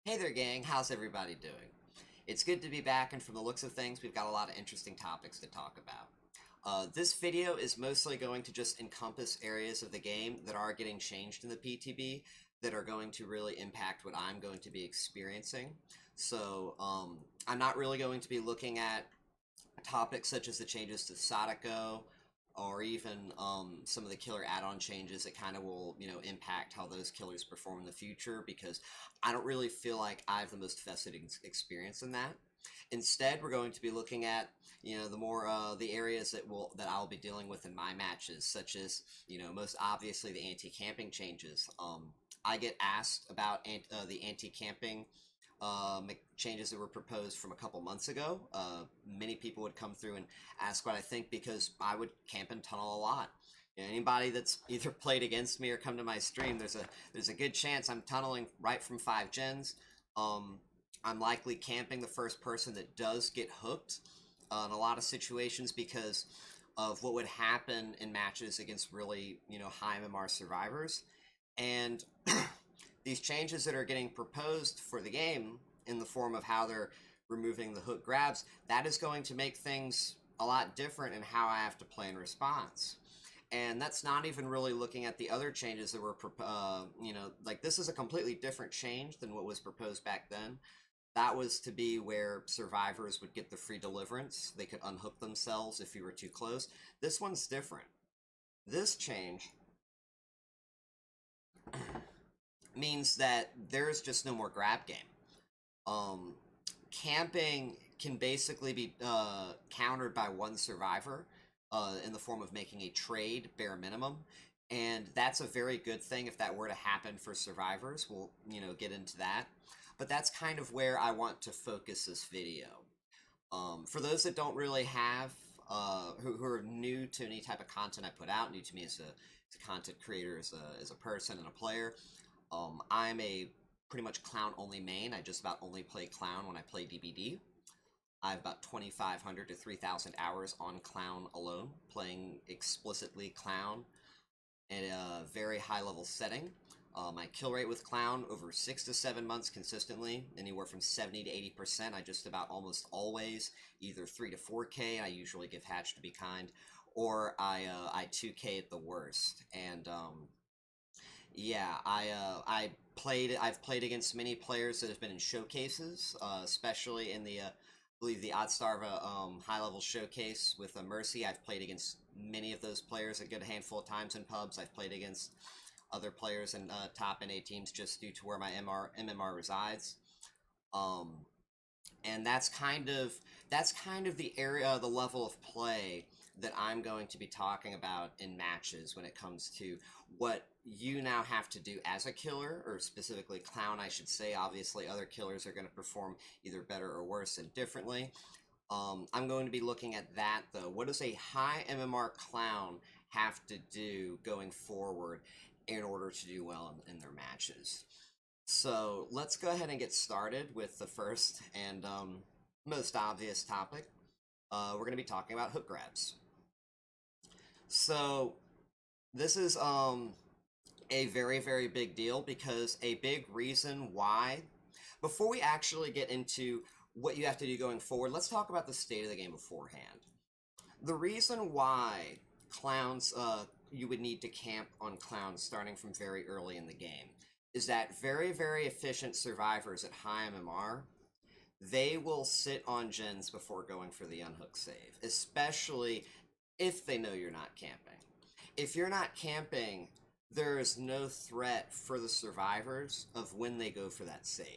Hey there, gang. How's everybody doing? It's good to be back, and from the looks of things, we've got a lot of interesting topics to talk about. This video is mostly going to just encompass areas of the game that are getting changed in the PTB that are going to really impact what I'm going to be experiencing. So, I'm not really going to be looking at topics such as the changes to Sadako or even some of the killer add-on changes that kind of will, impact how those killers perform in the future, because I don't really feel like I have the most vested experience in that. Instead, we're going to be looking at, the areas that I'll be dealing with in my matches, such as, most obviously the anti-camping changes. I get asked about the anti-camping changes that were proposed from a couple months ago. Many people would come through and ask what I think, because I would camp and tunnel a lot. Anybody that's either played against me or come to my stream, there's a good chance I'm tunneling right from 5 gens. I'm likely camping the first person that does get hooked in a lot of situations, because of what would happen in matches against really, high MMR survivors. And these changes that are getting proposed for the game in the form of how they're removing the hook grabs, that is going to make things a lot different in how I have to play in response. And that's not even really looking at the other changes that were, like, this is a completely different change than what was proposed back then. That was to be where survivors would get the free deliverance. They could unhook themselves if you were too close. This one's different. This change means that there's just no more grab game. Camping can basically be countered by one survivor in the form of making a trade bare minimum, and that's a very good thing if that were to happen for survivors. We'll, get into that, but that's kind of where I want to focus this video. For those that don't really have, who are new to any type of content I put out, new to me as a content creator, as a person and a player, I'm a pretty much clown only main. I just about only play clown when I play DBD. I have about 2,500 to 3,000 hours on clown alone, playing explicitly clown at a very high level setting. My kill rate with clown over 6 to 7 months consistently, anywhere from 70 to 80%. I just about almost always either 3 to 4K. I usually give Hatch to be kind, or I 2K at the worst. And yeah, I've played against many players that have been in showcases, especially in the I believe the Oddstarva high level showcase with Mercy. I've played against many of those players a good handful of times in pubs. I've played against other players in top NA teams just due to where my MMR resides. And that's kind of the area, the level of play that I'm going to be talking about in matches when it comes to what you now have to do as a killer, or specifically clown, I should say. Obviously, other killers are going to perform either better or worse and differently. I'm going to be looking at that, though. What does a high MMR clown have to do going forward in order to do well in their matches? So let's go ahead and get started with the first and most obvious topic. We're going to be talking about hook grabs. So this is a very, very big deal, because a big reason why, before we actually get into what you have to do going forward, let's talk about the state of the game beforehand. The reason why clowns, you would need to camp on clowns starting from very early in the game, is that very, very efficient survivors at high MMR, they will sit on gens before going for the unhook save, especially if they know you're not camping. If you're not camping, there is no threat for the survivors of when they go for that save.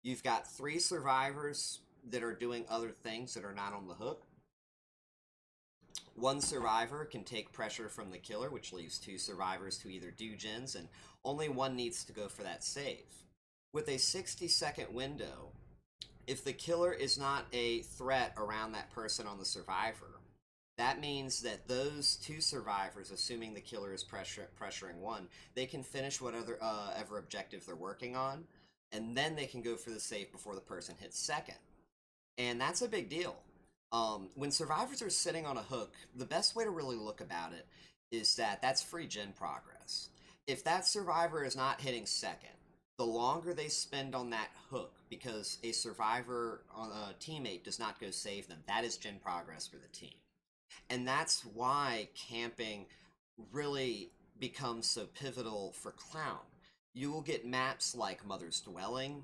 You've got 3 survivors that are doing other things that are not on the hook. 1 survivor can take pressure from the killer, which leaves 2 survivors to either do gens, and only 1 needs to go for that save. With a 60-second window, if the killer is not a threat around that person on the survivor, that means that those 2 survivors, assuming the killer is pressuring 1, they can finish whatever ever objective they're working on, and then they can go for the save before the person hits second. And that's a big deal. When survivors are sitting on a hook, the best way to really look about it is that that's free gen progress. If that survivor is not hitting second, the longer they spend on that hook, because a survivor on a teammate does not go save them. That is gen progress for the team. And that's why camping really becomes so pivotal for Clown. You will get maps like Mother's Dwelling,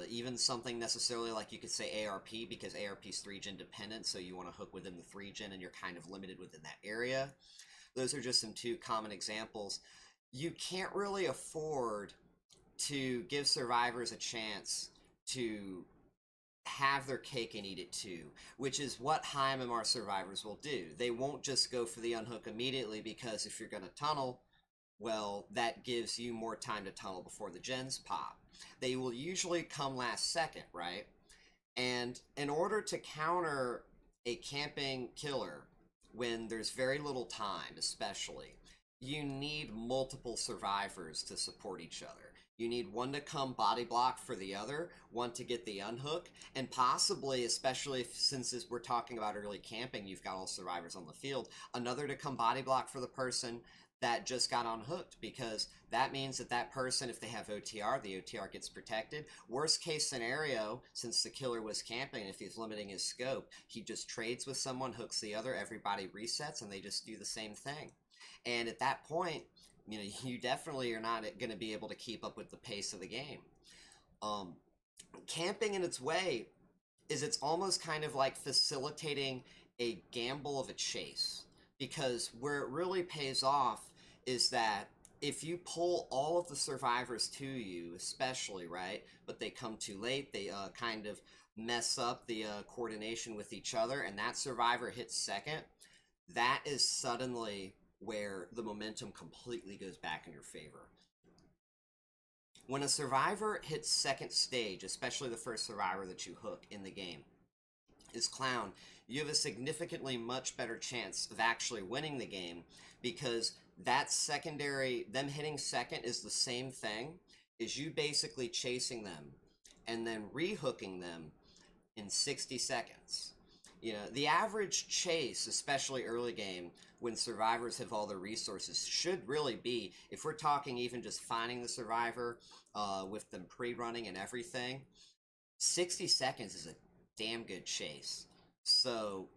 even something necessarily like you could say ARP, because ARP is 3-gen dependent, so you want to hook within the 3-gen and you're kind of limited within that area. Those are just some two common examples. You can't really afford to give survivors a chance to have their cake and eat it too, which is what high MMR survivors will do. They won't just go for the unhook immediately, because if you're going to tunnel, well, that gives you more time to tunnel before the gens pop. They will usually come last second, right? And in order to counter a camping killer when there's very little time, especially, you need multiple survivors to support each other. You need one to come body block for the other, one to get the unhook, and possibly, especially since we're talking about early camping, you've got all survivors on the field, another to come body block for the person that just got unhooked, because that means that that person, if they have OTR, the OTR gets protected. Worst case scenario, since the killer was camping, if he's limiting his scope, he just trades with someone, hooks the other, everybody resets, and they just do the same thing. And at that point, you know, you definitely are not going to be able to keep up with the pace of the game. Camping in its way is it's almost kind of like facilitating a gamble of a chase, because where it really pays off is that if you pull all of the survivors to you, especially, right, but they come too late, they kind of mess up the coordination with each other, and that survivor hits second, that is suddenly where the momentum completely goes back in your favor. When a survivor hits second stage, especially the first survivor that you hook in the game, is Clown, you have a significantly much better chance of actually winning the game, because that secondary, them hitting second, is the same thing as you basically chasing them and then re-hooking them in 60 seconds. You know, the average chase, especially early game, when survivors have all their resources, should really be, if we're talking even just finding the survivor with them pre-running and everything, 60 seconds is a damn good chase. So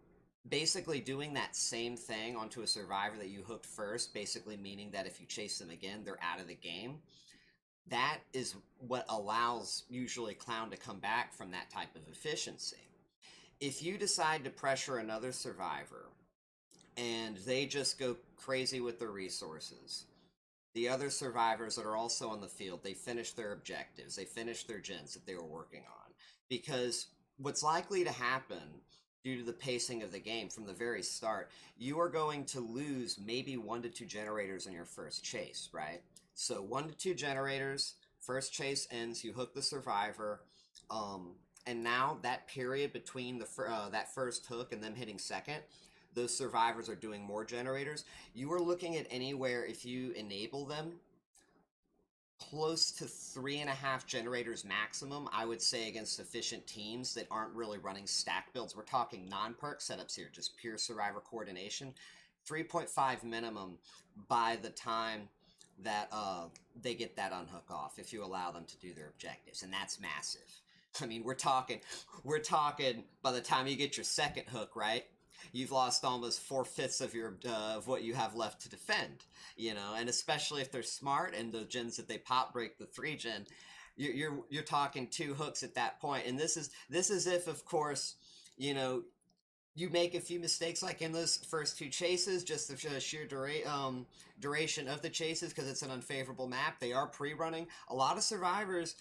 basically doing that same thing onto a survivor that you hooked first, basically meaning that if you chase them again, they're out of the game. That is what allows usually Clown to come back from that type of efficiency. If you decide to pressure another survivor and they just go crazy with their resources, the other survivors that are also on the field, they finish their objectives, they finish their gens that they were working on. Because what's likely to happen due to the pacing of the game from the very start, you are going to lose maybe 1 to 2 generators in your first chase, right? So 1 to 2 generators, first chase ends, you hook the survivor, and now that period between that first hook and them hitting second, those survivors are doing more generators. You are looking at anywhere, if you enable them, close to 3.5 generators maximum, I would say, against efficient teams that aren't really running stack builds. We're talking non-perk setups here, just pure survivor coordination. 3.5 minimum by the time that they get that unhook off, if you allow them to do their objectives, and that's massive. I mean, we're talking by the time you get your second hook, right? You've lost almost 4/5 of your of what you have left to defend, you know. And especially if they're smart and the gens that they pop break the 3-gen, you're talking 2 hooks at that point. And this is if, of course, you know, you make a few mistakes like in those first 2 chases, just the sheer duration of the chases, because it's an unfavorable map. They are pre-running. A lot of survivors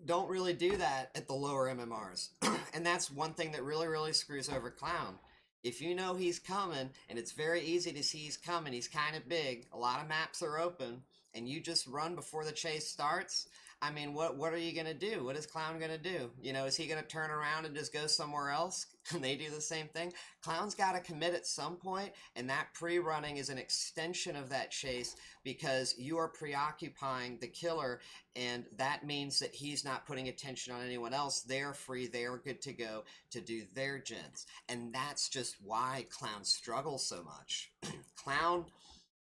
don't really do that at the lower MMRs. And that's one thing that really screws over Clown. If you know he's coming, and it's very easy to see he's coming, he's kind of big, a lot of maps are open, and you just run before the chase starts, I mean, what are you going to do? What is Clown going to do? You know, is he going to turn around and just go somewhere else? And they do the same thing? Clown's got to commit at some point, and that pre-running is an extension of that chase, because you are preoccupying the killer, and that means that he's not putting attention on anyone else. They're free, they're good to go to do their gens. And that's just why Clown struggles so much. Clown,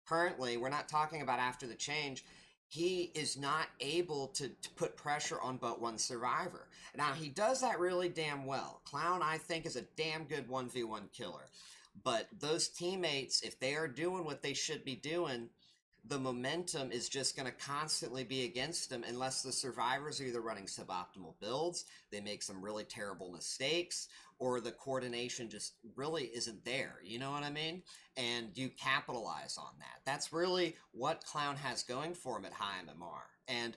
currently, we're not talking about after the change, he is not able to put pressure on but one survivor. Now, he does that really damn well. Clown, I think, is a damn good 1v1 killer. But those teammates, if they are doing what they should be doing, the momentum is just going to constantly be against them unless the survivors are either running suboptimal builds, they make some really terrible mistakes, or the coordination just really isn't there. You know what I mean? And you capitalize on that. That's really what Clown has going for him at high MMR. And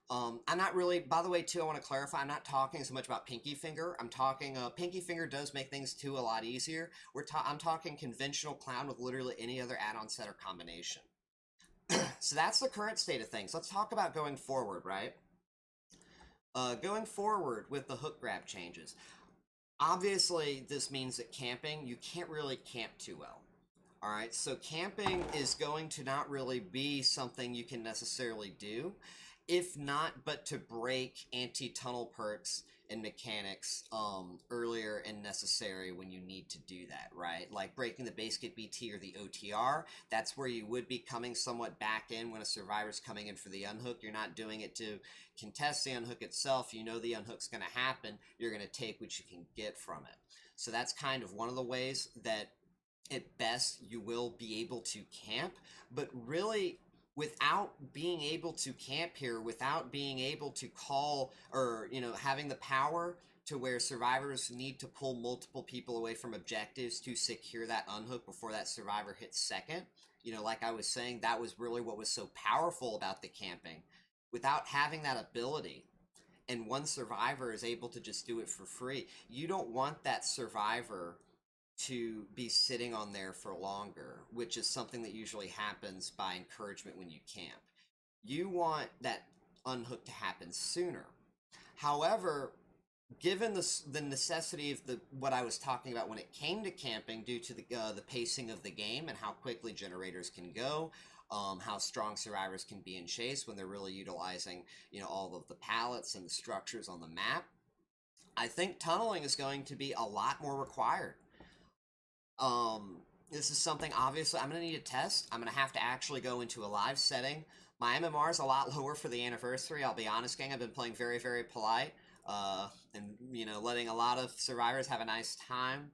I'm not really, by the way, too, I want to clarify, I'm not talking so much about Pinky Finger. I'm talking, Pinky Finger does make things, too, a lot easier. I'm talking conventional Clown with literally any other add-on set or combination. So that's the current state of things. Let's talk about going forward, right? Going forward with the hook grab changes. Obviously, this means that camping, you can't really camp too well. All right, so camping is going to not really be something you can necessarily do, if not but to break anti-tunnel perks and mechanics earlier and necessary when you need to do that, right? Like breaking the base kit BT or the OTR, that's where you would be coming somewhat back in when a survivor's coming in for the unhook. You're not doing it to contest the unhook itself. You know the unhook's going to happen. You're going to take what you can get from it. So that's kind of one of the ways that at best you will be able to camp, but really without being able to camp here, without being able to call or, you know, having the power to where survivors need to pull multiple people away from objectives to secure that unhook before that survivor hits second. You know, like I was saying, that was really what was so powerful about the camping. Without having that ability, and one survivor is able to just do it for free, you don't want that survivor to be sitting on there for longer, which is something that usually happens by encouragement when you camp. You want that unhook to happen sooner. However, given the necessity of what I was talking about when it came to camping, due to the pacing of the game and how quickly generators can go, how strong survivors can be in chase when they're really utilizing, you know, all of the pallets and the structures on the map, I think tunneling is going to be a lot more required. This is something, obviously, I'm going to need a test. I'm going to have to actually go into a live setting. My MMR is a lot lower for the anniversary. I'll be honest, gang. I've been playing very, very polite, and, you know, letting a lot of survivors have a nice time,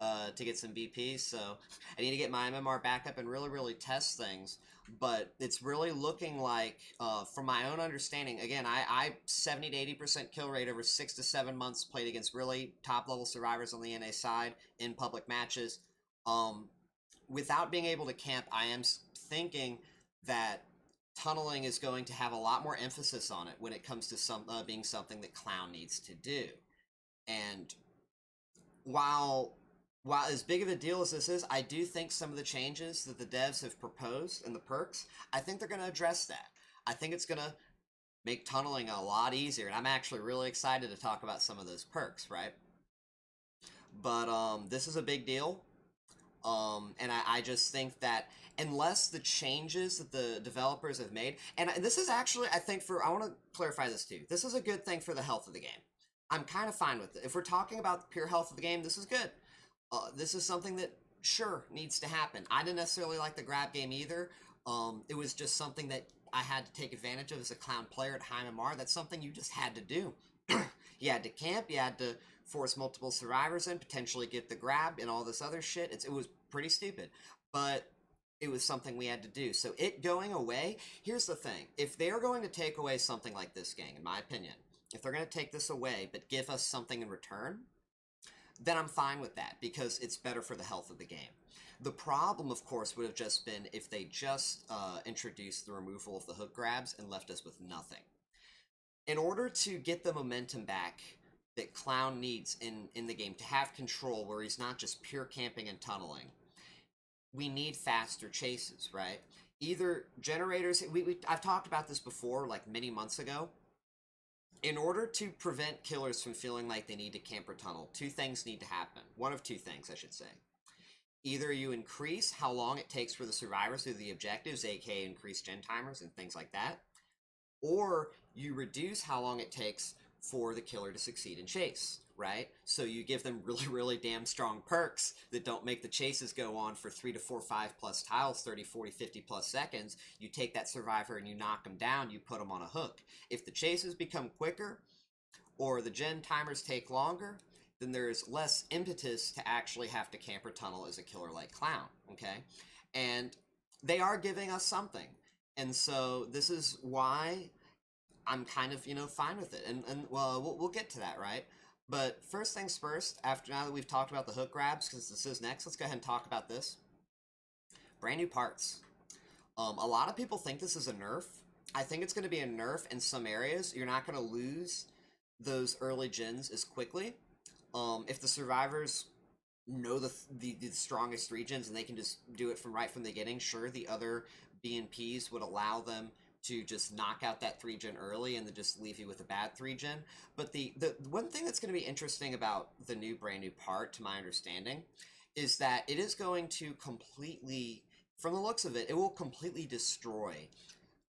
to get some VPs. So I need to get my MMR back up and really, really test things. But it's really looking like, from my own understanding, again, I 70 to 80% kill rate over 6 to 7 months, played against really top level survivors on the NA side in public matches. Without being able to camp, I am thinking that tunneling is going to have a lot more emphasis on it when it comes to being something that Clown needs to do. And while as big of a deal as this is, I do think some of the changes that the devs have proposed in the perks, I think they're going to address that. I think it's going to make tunneling a lot easier, and I'm actually really excited to talk about some of those perks, right? But this is a big deal, and I just think that unless the changes that the developers have made, and this is actually, I think, I want to clarify this too, this is a good thing for the health of the game. I'm kind of fine with it. If we're talking about the pure health of the game, this is good. This is something that, sure, needs to happen. I didn't necessarily like the grab game either. It was just something that I had to take advantage of as a Clown player at high MMR. That's something you just had to do. You had to camp, you had to force multiple survivors in, potentially get the grab, and all this other shit. It was pretty stupid, but it was something we had to do. So it going away, here's the thing. If they're going to take away something like this, gang, in my opinion, if they're going to take this away but give us something in return, then I'm fine with that, because it's better for the health of the game. The problem, of course, would have just been if they just introduced the removal of the hook grabs and left us with nothing. In order to get the momentum back that Clown needs in the game, to have control where he's not just pure camping and tunneling, we need faster chases, right? Either generators, I've talked about this before, like many months ago. In order to prevent killers from feeling like they need to camp or tunnel, two things need to happen. One of two things, I should say. Either you increase how long it takes for the survivors to do the objectives, aka increase gen timers and things like that, or you reduce how long it takes for the killer to succeed in chase, right? So you give them really, really damn strong perks that don't make the chases go on for 3 to 4, 5 plus tiles, 30, 40, 50 plus seconds. You take that survivor and you knock them down, you put them on a hook. If the chases become quicker or the gen timers take longer, then there's less impetus to actually have to camper tunnel as a killer like Clown, okay? And they are giving us something. And so this is why I'm kind of, fine with it. And well, we'll get to that, right? But first things first, now that we've talked about the hook grabs, because this is next, let's go ahead and talk about this. Brand new parts. A lot of people think this is a nerf. I think it's going to be a nerf in some areas. You're not going to lose those early gens as quickly. If the survivors know the strongest 3 gens and they can just do it from the beginning, sure, the other BNPs would allow them to just knock out that 3 gen early and then just leave you with a bad 3 gen. But the one thing that's going to be interesting about the brand new part, to my understanding, is that it is going to completely, from the looks of it, it will completely destroy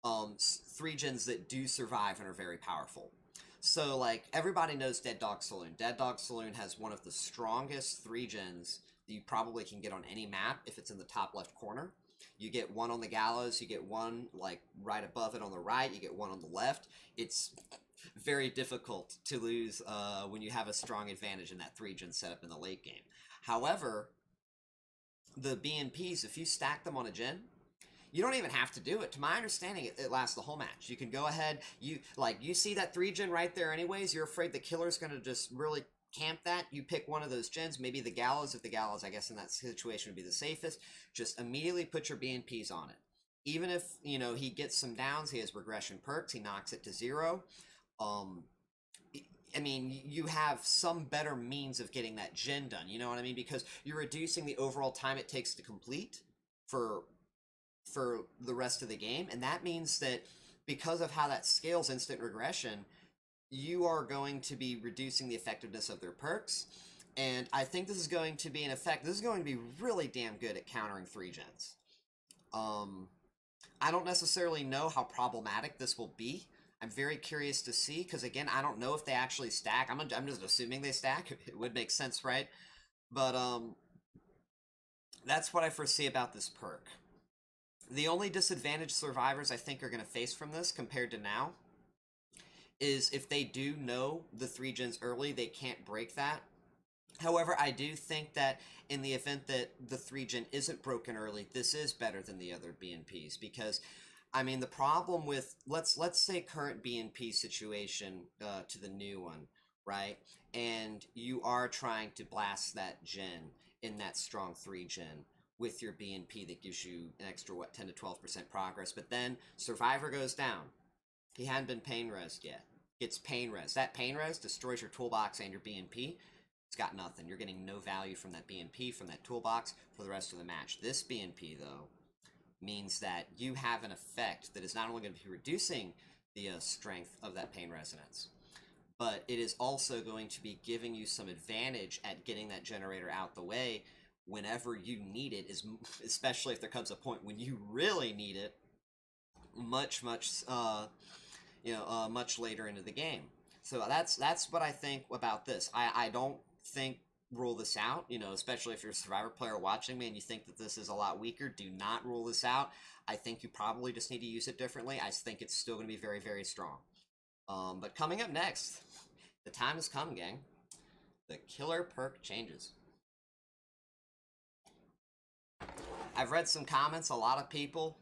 3 gens that do survive and are very powerful. So, like, everybody knows Dead Dog Saloon. Dead Dog Saloon has one of the strongest 3 gens that you probably can get on any map if it's in the top left corner. You get one on the gallows, you get one, like, right above it on the right, you get one on the left. It's very difficult to lose when you have a strong advantage in that 3 gen setup in the late game. However, the BNPs, if you stack them on a gen, you don't even have to do it. To my understanding, it lasts the whole match. You can go ahead, you see that 3 gen right there anyways, you're afraid the killer's going to just really camp that, you pick one of those gens, maybe the gallows, if the gallows, I guess in that situation would be the safest, just immediately put your BNPs on it. Even if, he gets some downs, he has regression perks, he knocks it to 0. I mean, you have some better means of getting that gen done, you know what I mean? Because you're reducing the overall time it takes to complete for the rest of the game, and that means that because of how that scales instant regression, you are going to be reducing the effectiveness of their perks, and I think this is going to be this is going to be really damn good at countering 3 gens. I don't necessarily know how problematic this will be. I'm very curious to see, because again, I don't know if they actually stack. I'm just assuming they stack. It would make sense, right? But that's what I foresee about this perk. The only disadvantaged survivors I think are going to face from this compared to now is if they do know the 3 gens early, they can't break that. However, I do think that in the event that the 3 gen isn't broken early, this is better than the other BNPs, because I mean, the problem with, let's say current BNP situation to the new one, right? And you are trying to blast that gen in that strong 3 gen with your BNP that gives you an extra, 10 to 12% progress, but then Survivor goes down. He hadn't been pain resed yet. Gets pain res. That pain res destroys your toolbox and your BNP. It's got nothing. You're getting no value from that BNP, from that toolbox, for the rest of the match. This BNP, though, means that you have an effect that is not only going to be reducing the strength of that pain resonance, but it is also going to be giving you some advantage at getting that generator out the way whenever you need it, especially if there comes a point when you really need it, much later into the game. So that's what I think about this. I don't think rule this out, especially if you're a Survivor player watching me and you think that this is a lot weaker. Do not rule this out. I think you probably just need to use it differently. I think it's still going to be very, very strong. But coming up next, the time has come, gang. The killer perk changes. I've read some comments, a lot of people,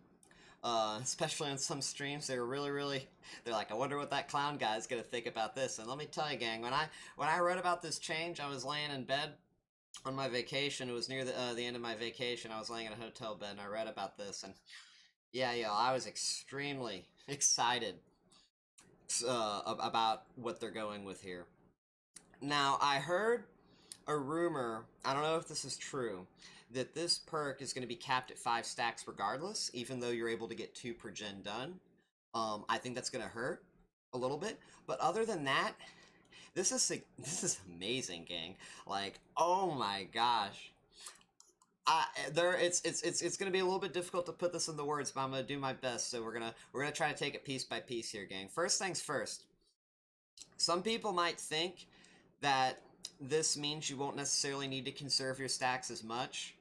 especially on some streams, they're like, I wonder what that clown guy is going to think about this. And let me tell you, gang, when I read about this change, I was laying in bed on my vacation. It was near the end of my vacation. I was laying in a hotel bed, and I read about this. And yeah, I was extremely excited about what they're going with here. Now, I heard a rumor, I don't know if this is true, that this perk is going to be capped at 5 stacks regardless, even though you're able to get 2 per gen done. I think that's going to hurt a little bit, but other than that, this is amazing, gang. Like, oh my gosh, it's going to be a little bit difficult to put this into words, but I'm going to do my best. So we're gonna try to take it piece by piece here, gang. First things first. Some people might think that this means you won't necessarily need to conserve your stacks as much.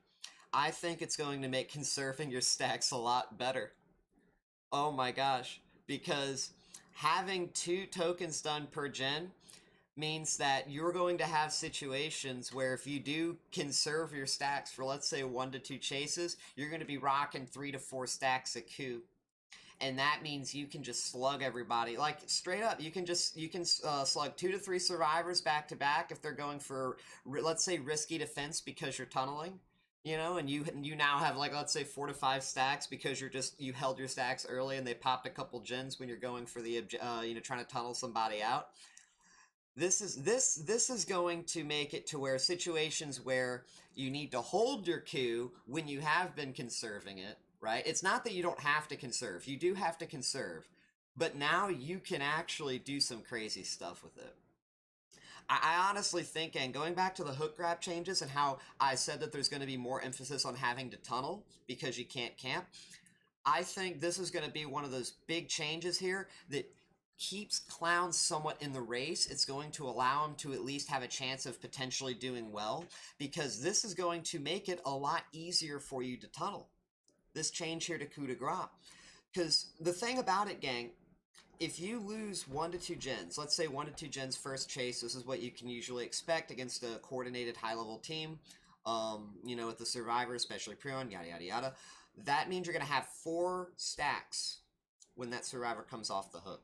I think it's going to make conserving your stacks a lot better. Oh my gosh, because having 2 tokens done per gen means that you're going to have situations where if you do conserve your stacks for, let's say, 1 to 2 chases, you're going to be rocking 3 to 4 stacks a coup. And that means you can just slug everybody, like straight up. You can slug 2 to 3 survivors back to back if they're going for, let's say, risky defense because you're tunneling, you know, and you now have, like, let's say 4 to 5 stacks because you held your stacks early and they popped a couple gens when you're going for the trying to tunnel somebody out. This is going to make it to where situations where you need to hold your Q when you have been conserving it, right? It's not that you don't have to conserve. You do have to conserve. But now you can actually do some crazy stuff with it. I honestly think, and going back to the hook grab changes and how I said that there's going to be more emphasis on having to tunnel because you can't camp, I think this is going to be one of those big changes here that keeps clowns somewhat in the race. It's going to allow them to at least have a chance of potentially doing well, because this is going to make it a lot easier for you to tunnel. This change here to Coup de Grace. Because the thing about it, gang, if you lose 1 to 2 gens, let's say 1 to 2 gens first chase, this is what you can usually expect against a coordinated high-level team, with the survivor, especially Prion, yada, yada, yada. That means you're going to have 4 stacks when that survivor comes off the hook.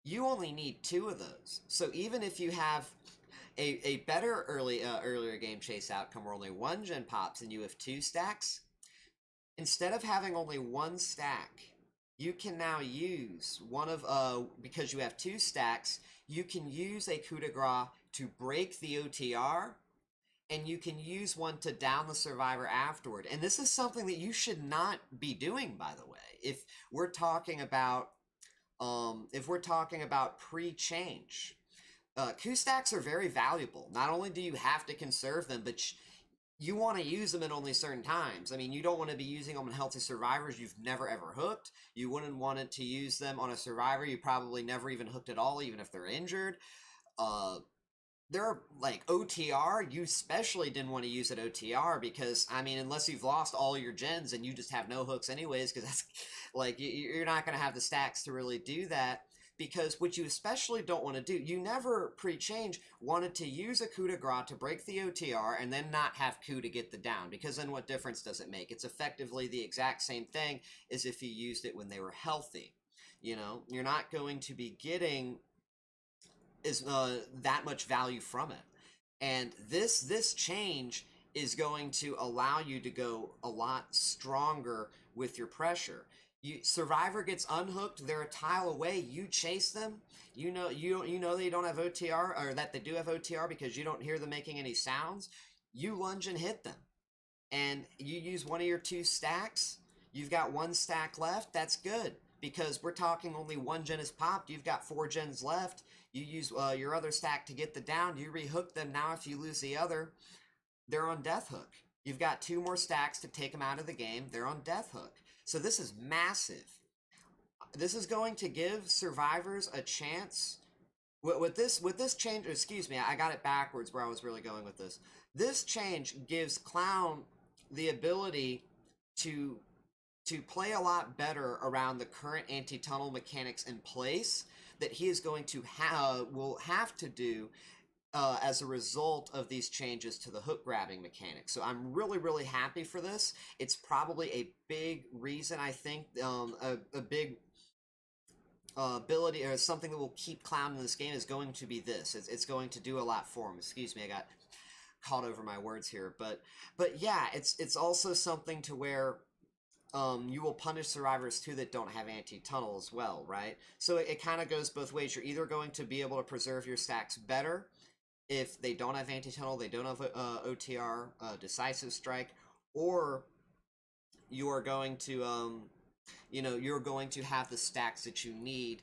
You only need 2 of those. So even if you have a better earlier game chase outcome where only 1 gen pops and you have 2 stacks, instead of having only 1 stack, you can now use one of, because you have 2 stacks, you can use a Coup de Grace to break the OTR, and you can use one to down the survivor afterward. And this is something that you should not be doing, by the way. If we're talking about pre-change, Coup stacks are very valuable. Not only do you have to conserve them, but you want to use them at only certain times. I mean, you don't want to be using them on healthy survivors you've never ever hooked. You wouldn't want it to use them on a survivor you probably never even hooked at all, even if they're injured. They're like OTR, you especially didn't want to use it OTR because, I mean, unless you've lost all your gens and you just have no hooks anyways, because that's like, you're not going to have the stacks to really do that. Because what you especially don't want to do, you never pre-change wanted to use a Coup de Grace to break the OTR and then not have Coup to get the down, because then what difference does it make? It's effectively the exact same thing as if you used it when they were healthy. You know, you're not going to be getting that much value from it. And this change is going to allow you to go a lot stronger with your pressure. Survivor gets unhooked, they're a tile away, you chase them, you know they don't have OTR, or that they do have OTR because you don't hear them making any sounds. You lunge and hit them, and you use one of your 2 stacks. You've got 1 stack left. That's good, because we're talking only 1 gen is popped. You've got 4 gens left. You use your other stack to get the down. You rehook them. Now if you lose the other, they're on death hook. You've got 2 more stacks to take them out of the game. They're on death hook. So this is massive. This is going to give survivors a chance. With this change, excuse me, I got it backwards where I was really going with this. This change gives Clown the ability to play a lot better around the current anti-tunnel mechanics in place that he is going to will have to do as a result of these changes to the hook grabbing mechanics. So I'm really, really happy for this. It's probably a big reason, I think, a big ability, or something that will keep Clown in this game, is going to be this. It's going to do a lot for him. Excuse me, I got caught over my words here. But yeah, it's also something to where you will punish survivors too that don't have anti-tunnel as well, right? So it kind of goes both ways. You're either going to be able to preserve your stacks better if they don't have anti-tunnel, they don't have OTR, decisive strike, or you are going to, you're going to have the stacks that you need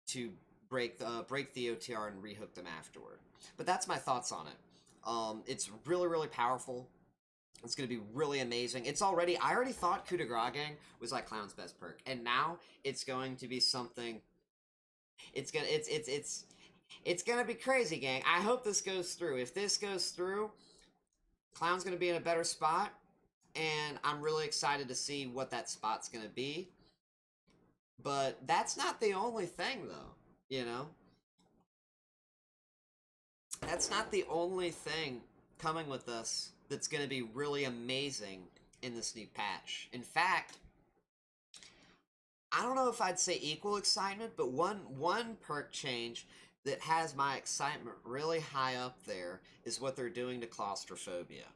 to break the OTR and rehook them afterward. But that's my thoughts on it. It's really, really powerful. It's going to be really amazing. I already thought Coup de Grace, gang, was like Clown's best perk. And now it's going to be something It's gonna be crazy, gang. I hope this goes through. If this goes through, Clown's gonna be in a better spot, and I'm really excited to see what that spot's gonna be. But that's not the only thing, though, you know? That's not the only thing coming with us that's going to be really amazing in this new patch. In fact, I don't know if I'd say equal excitement, but one perk change that has my excitement really high up there is what they're doing to Claustrophobia.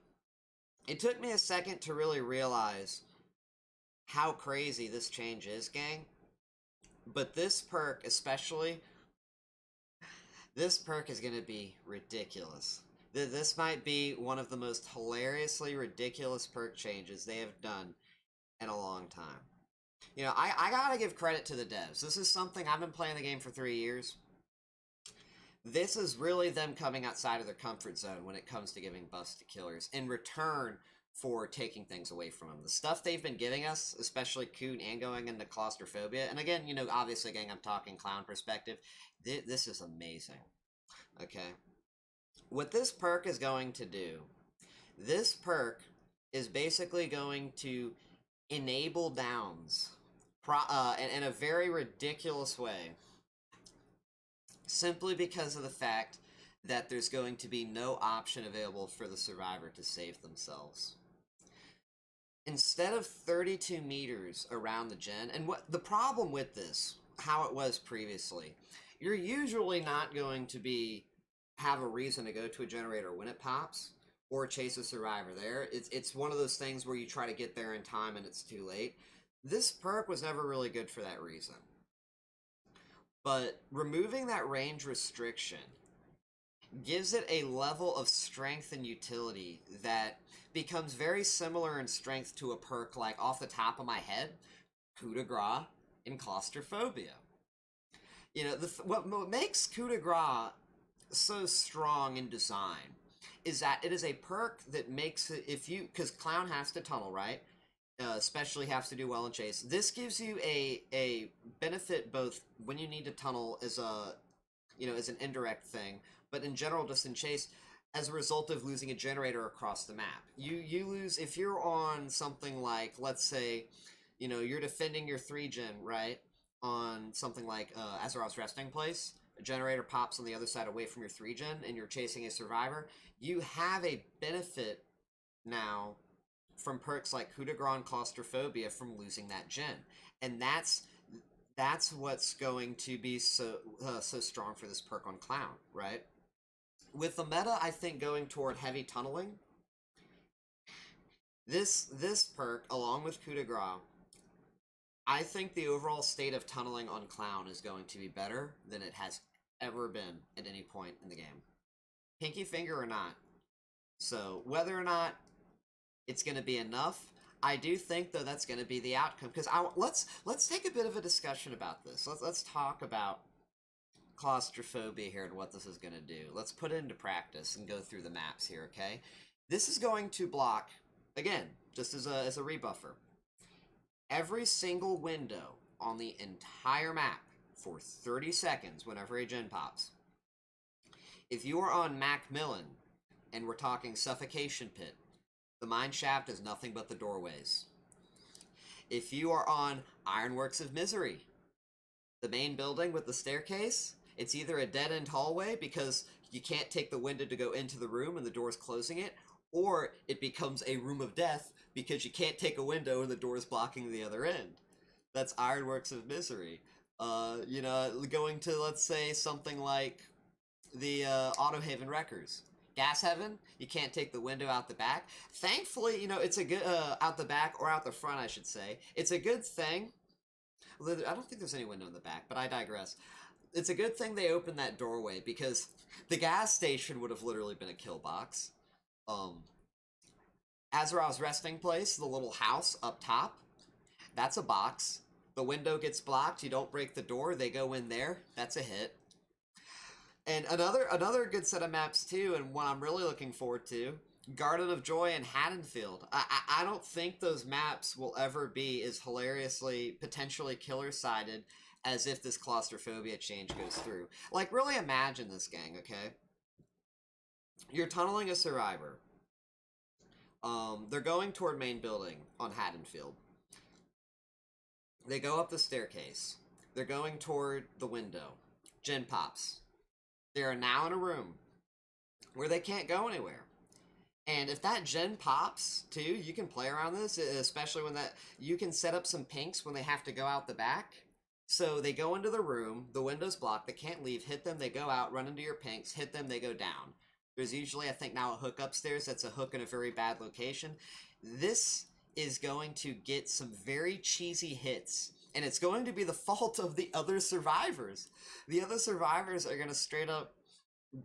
It took me a second to really realize how crazy this change is, gang. But this perk especially, this perk is going to be ridiculous. This might be one of the most hilariously ridiculous perk changes they have done in a long time. You know, I gotta give credit to the devs. This is something, I've been playing the game for 3 years. This is really them coming outside of their comfort zone when it comes to giving buffs to killers in return for taking things away from them. The stuff they've been giving us, especially Coon and going into Claustrophobia, and again, you know, obviously, gang, I'm talking Clown perspective, this is amazing. Okay? What this perk is going to do, this perk is basically going to enable downs in a very ridiculous way, simply because of the fact that there's going to be no option available for the survivor to save themselves. Instead of 32 meters around the gen, and what the problem with this, how it was previously, you're usually not going to have a reason to go to a generator when it pops or chase a survivor there. It's one of those things where you try to get there in time and it's too late. This perk was never really good for that reason. But removing that range restriction gives it a level of strength and utility that becomes very similar in strength to a perk like, off the top of my head, Coup de Grace in Claustrophobia. You know, what makes Coup de Grace so strong in design is that it is a perk that makes it, because Clown has to tunnel, right? Especially has to do well in chase. This gives you a benefit both when you need to tunnel as an indirect thing, but in general just in chase as a result of losing a generator across the map. You lose, if you're on something like, let's say, you know, you're defending your 3-gen, right? On something like Azeroth's Resting Place, a generator pops on the other side away from your 3-gen and you're chasing a survivor, you have a benefit now from perks like Coup de Grace and Claustrophobia from losing that gen. And that's what's going to be so strong for this perk on Clown, right? With the meta, I think, going toward heavy tunneling, this perk, along with Coup de Grace, I think the overall state of tunneling on Clown is going to be better than it has ever been at any point in the game. Pinky finger or not. So, whether or not it's going to be enough, I do think, though, that's going to be the outcome. Because let's take a bit of a discussion about this. Let's talk about Claustrophobia here and what this is going to do. Let's put it into practice and go through the maps here, okay? This is going to block, again, just as a rebuffer, every single window on the entire map for 30 seconds whenever a gen pops. If you are on Macmillan, and we're talking Suffocation Pit, the mine shaft is nothing but the doorways. If you are on Ironworks of Misery, the main building with the staircase, it's either a dead-end hallway because you can't take the window to go into the room and the door's closing it, or it becomes a room of death because you can't take a window and the door's blocking the other end. That's Ironworks of Misery. You know, going to, let's say, something like the Autohaven Wreckers. Gas Heaven, you can't take the window out the back. Thankfully, you know, it's a good, out the back, or out the front, I should say. It's a good thing. I don't think there's any window in the back, but I digress. It's a good thing they opened that doorway, because the gas station would have literally been a kill box. Azeroth's Resting Place, the little house up top, that's a box. The window gets blocked, you don't break the door, they go in there, that's a hit. And another good set of maps too, and one I'm really looking forward to, Garden of Joy and Haddonfield. I don't think those maps will ever be as hilariously, potentially killer-sided as if this claustrophobia change goes through. Like, really imagine this, gang, okay? You're tunneling a survivor. They're going toward main building on Haddonfield. They go up the staircase. They're going toward the window. Gen pops. They are now in a room where they can't go anywhere. And if that gen pops, too, you can play around this, especially when you can set up some pinks when they have to go out the back. So they go into the room, the window's blocked, they can't leave, hit them, they go out, run into your pinks, hit them, they go down. There's usually, I think, now a hook upstairs that's a hook in a very bad location. This is going to get some very cheesy hits, and it's going to be the fault of the other survivors. The other survivors are going to straight up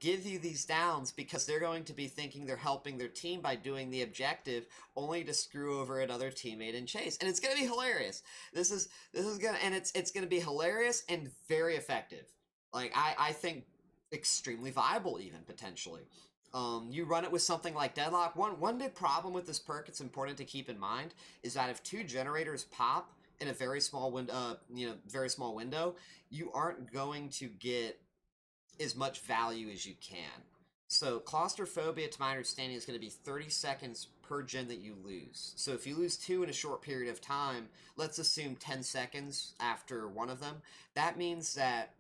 give you these downs because they're going to be thinking they're helping their team by doing the objective, only to screw over another teammate and chase. And it's going to be hilarious. This is gonna, and it's going to be hilarious and very effective. Like, I think extremely viable, even potentially. You run it with something like Deadlock. One big problem with this perk, it's important to keep in mind, is that if 2 generators pop in a very small window, you aren't going to get as much value as you can. So claustrophobia, to my understanding, is going to be 30 seconds per gen that you lose. So if you lose 2 in a short period of time, let's assume 10 seconds after one of them, that means that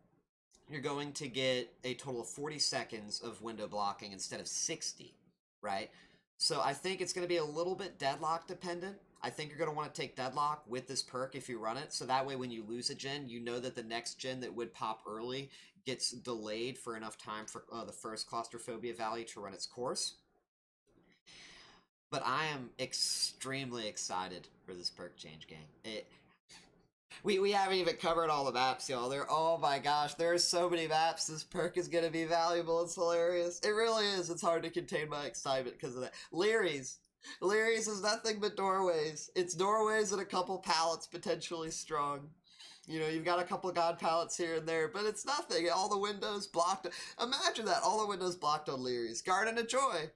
you're going to get a total of 40 seconds of window blocking instead of 60, right? So I think it's going to be a little bit deadlock dependent. I think you're going to want to take deadlock with this perk if you run it, so that way when you lose a gen, you know that the next gen that would pop early gets delayed for enough time for the first claustrophobia value to run its course. But I am extremely excited for this perk change, gang. We haven't even covered all the maps, y'all. Oh my gosh, there are so many maps. This perk is going to be valuable. It's hilarious. It really is. It's hard to contain my excitement because of that. Leary's is nothing but doorways. It's doorways and a couple pallets potentially strong. You know, you've got a couple god pallets here and there, but it's nothing. All the windows blocked. Imagine that. All the windows blocked on Leary's. Garden of Joy.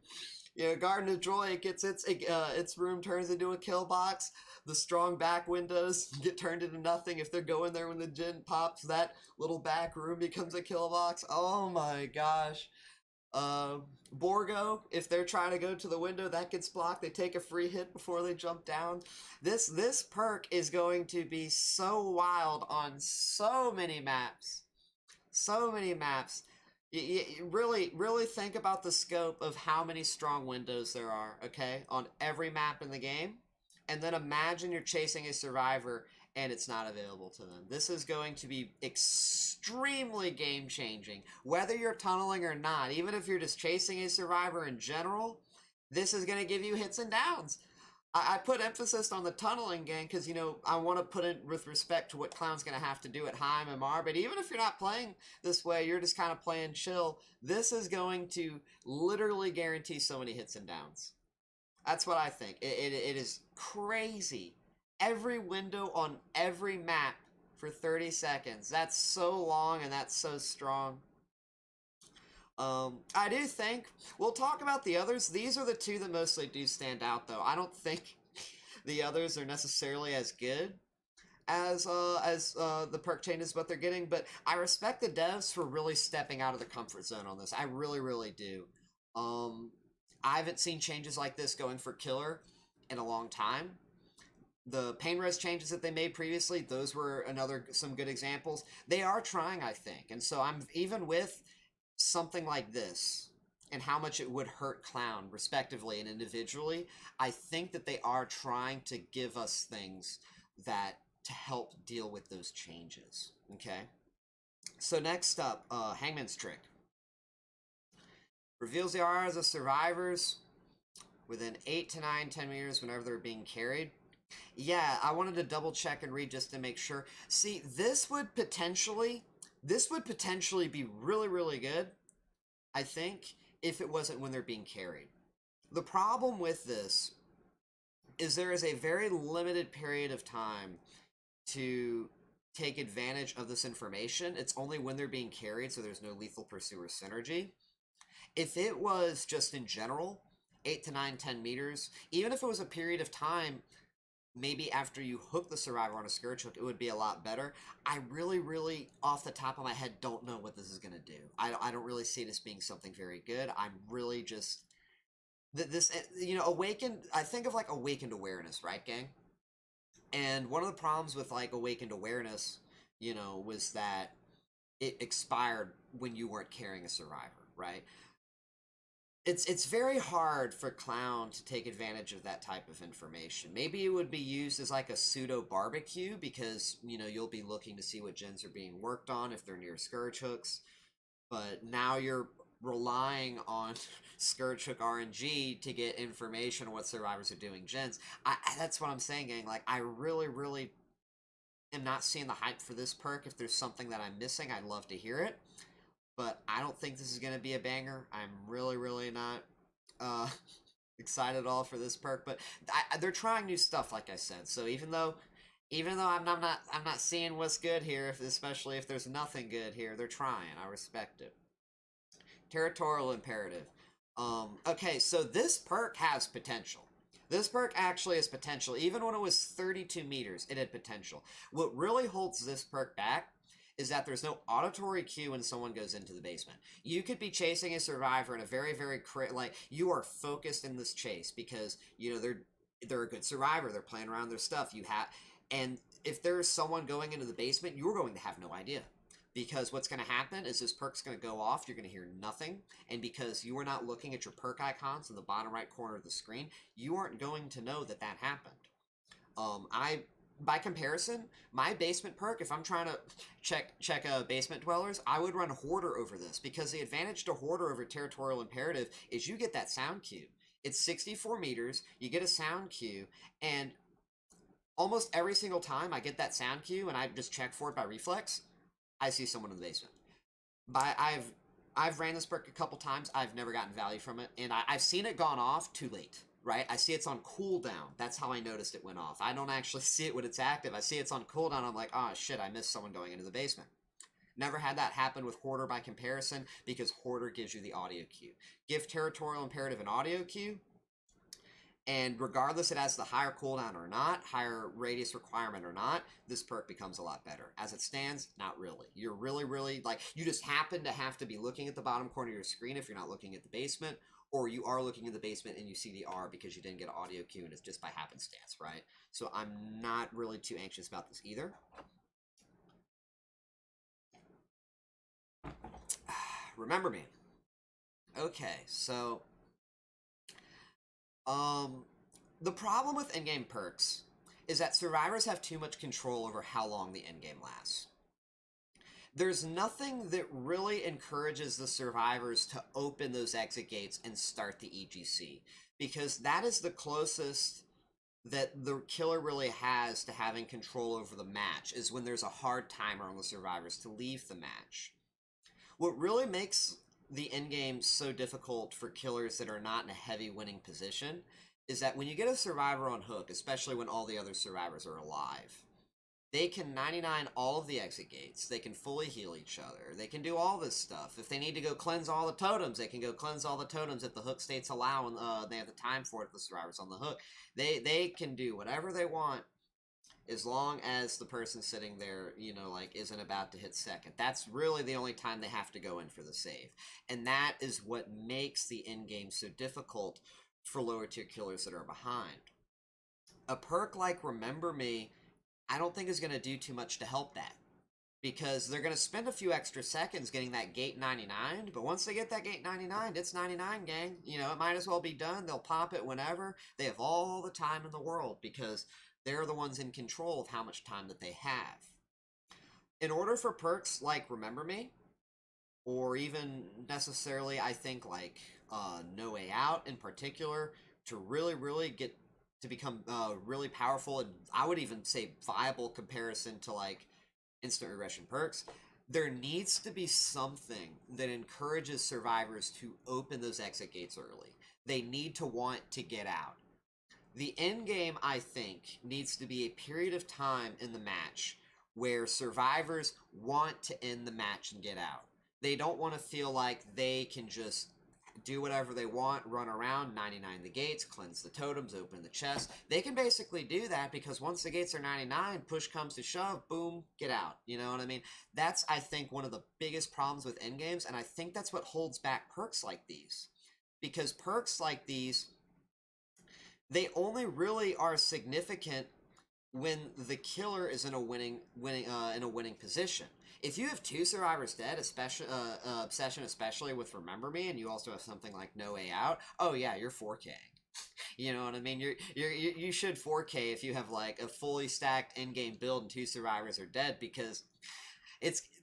You know, Garden of Joy gets its room turns into a kill box. The strong back windows get turned into nothing. If they're going there when the gen pops, that little back room becomes a kill box. Oh my gosh. Borgo, if they're trying to go to the window, that gets blocked. They take a free hit before they jump down. This perk is going to be so wild on so many maps. So many maps. You really think about the scope of how many strong windows there are, okay, on every map in the game. And then imagine you're chasing a survivor and it's not available to them. This is going to be extremely game-changing. Whether you're tunneling or not, even if you're just chasing a survivor in general, this is going to give you hits and downs. I put emphasis on the tunneling, gang, because, you know, I want to put it with respect to what Clown's going to have to do at Heim MR. But even if you're not playing this way, you're just kind of playing chill, this is going to literally guarantee so many hits and downs. That's what I think. It is crazy. Every window on every map for 30 seconds. That's so long and that's so strong. I do think, we'll talk about the others. These are the 2 that mostly do stand out, though. I don't think the others are necessarily as good as the perk changes what they're getting, but I respect the devs for really stepping out of the comfort zone on this. I really do. I haven't seen changes like this going for Killer in a long time. The pain res changes that they made previously, those were some good examples. They are trying, I think, and so I'm even with something like this and how much it would hurt Clown respectively and individually, I think that they are trying to give us things that to help deal with those changes. Okay, so next up, Hangman's trick reveals the auras of survivors within 8 to 9, 10 meters whenever they're being carried. Yeah, I wanted to double check and read just to make sure. See, this would potentially be really good, I think, if it wasn't when they're being carried. The problem with this is there is a very limited period of time to take advantage of this information. It's only when they're being carried, so there's no lethal pursuer synergy. If it was just in general, 8 to 9, 10 meters, even if it was a period of time maybe after you hook the survivor on a scourge hook, it would be a lot better. I really, off the top of my head, don't know what this is going to do. I don't really see it as being something very good. I'm really just... This, you know, awakened... I think of, like, awakened awareness, right, gang? And one of the problems with, like, awakened awareness, you know, was that it expired when you weren't carrying a survivor, right? It's very hard for Clown to take advantage of that type of information. Maybe it would be used as like a pseudo barbecue because, you know, you'll be looking to see what gens are being worked on if they're near scourge hooks. But now you're relying on scourge hook RNG to get information on what survivors are doing gens. That's what I'm saying, gang. Like, I really am not seeing the hype for this perk. If there's something that I'm missing, I'd love to hear it. But I don't think this is going to be a banger. I'm really not excited at all for this perk. But they're trying new stuff, like I said. So even though I'm not seeing what's good here, especially if there's nothing good here, they're trying. I respect it. Territorial Imperative. Okay, so this perk has potential. This perk actually has potential. Even when it was 32 meters, it had potential. What really holds this perk back is that there's no auditory cue when someone goes into the basement. You could be chasing a survivor in a very like, you are focused in this chase because, you know, they're a good survivor. They're playing around their stuff. And if there's someone going into the basement, you're going to have no idea. Because what's going to happen is this perk's going to go off, you're going to hear nothing, and because you are not looking at your perk icons in the bottom right corner of the screen, you aren't going to know that that happened. By comparison, my basement perk, if I'm trying to check basement dwellers, I would run Hoarder over this, because the advantage to Hoarder over Territorial Imperative is you get that sound cue. It's 64 meters, you get a sound cue, and almost every single time I get that sound cue and I just check for it by reflex, I see someone in the basement. I've ran this perk a couple times. I've never gotten value from it, and I've seen it gone off too late, right? I see it's on cooldown. That's how I noticed it went off. I don't actually see it when it's active. I see it's on cooldown. I'm like, oh shit, I missed someone going into the basement. Never had that happen with Hoarder by comparison, because Hoarder gives you the audio cue. Give Territorial Imperative an audio cue, and regardless it has the higher cooldown or not, higher radius requirement or not, this perk becomes a lot better. As it stands, not really. You're really, like, you just happen to have to be looking at the bottom corner of your screen if you're not looking at the basement, or you are looking at the basement and you see the R because you didn't get an audio cue and it's just by happenstance, right? So I'm not really too anxious about this either. Remember me. Okay, so... the problem with endgame perks is that survivors have too much control over how long the endgame lasts. There's nothing that really encourages the survivors to open those exit gates and start the EGC, because that is the closest that the killer really has to having control over the match, is when there's a hard timer on the survivors to leave the match. What really makes the endgame so difficult for killers that are not in a heavy winning position is that when you get a survivor on hook, especially when all the other survivors are alive, they can 99 all of the exit gates, they can fully heal each other, they can do all this stuff. If they need to go cleanse all the totems, they can go cleanse all the totems if the hook states allow, and they have the time for it if the survivor's on the hook. They can do whatever they want, as long as the person sitting there, you know, like, isn't about to hit second. That's really the only time they have to go in for the save. And that is what makes the endgame so difficult for lower tier killers that are behind. A perk like Remember Me, I don't think is going to do too much to help that, because they're going to spend a few extra seconds getting that gate 99, but once they get that gate 99, it's 99, gang. You know, it might as well be done. They'll pop it whenever. They have all the time in the world, because they're the ones in control of how much time that they have. In order for perks like Remember Me, or even necessarily, I think, like No Way Out in particular, to really get to become really powerful, and I would even say viable comparison to, like, instant regression perks, there needs to be something that encourages survivors to open those exit gates early. They need to want to get out. The end game, I think, needs to be a period of time in the match where survivors want to end the match and get out. They don't want to feel like they can just do whatever they want, run around, 99 the gates, cleanse the totems, open the chest. They can basically do that because once the gates are 99, push comes to shove, boom, get out. You know what I mean? That's, I think, one of the biggest problems with endgames, and I think that's what holds back perks like these. Because perks like these, they only really are significant when the killer is in a winning position. If you have 2 survivors dead, especially obsession, especially with Remember Me, and you also have something like No Way Out, oh yeah, you're 4K. You know what I mean? You should 4K if you have like a fully stacked in-game build and 2 survivors are dead, because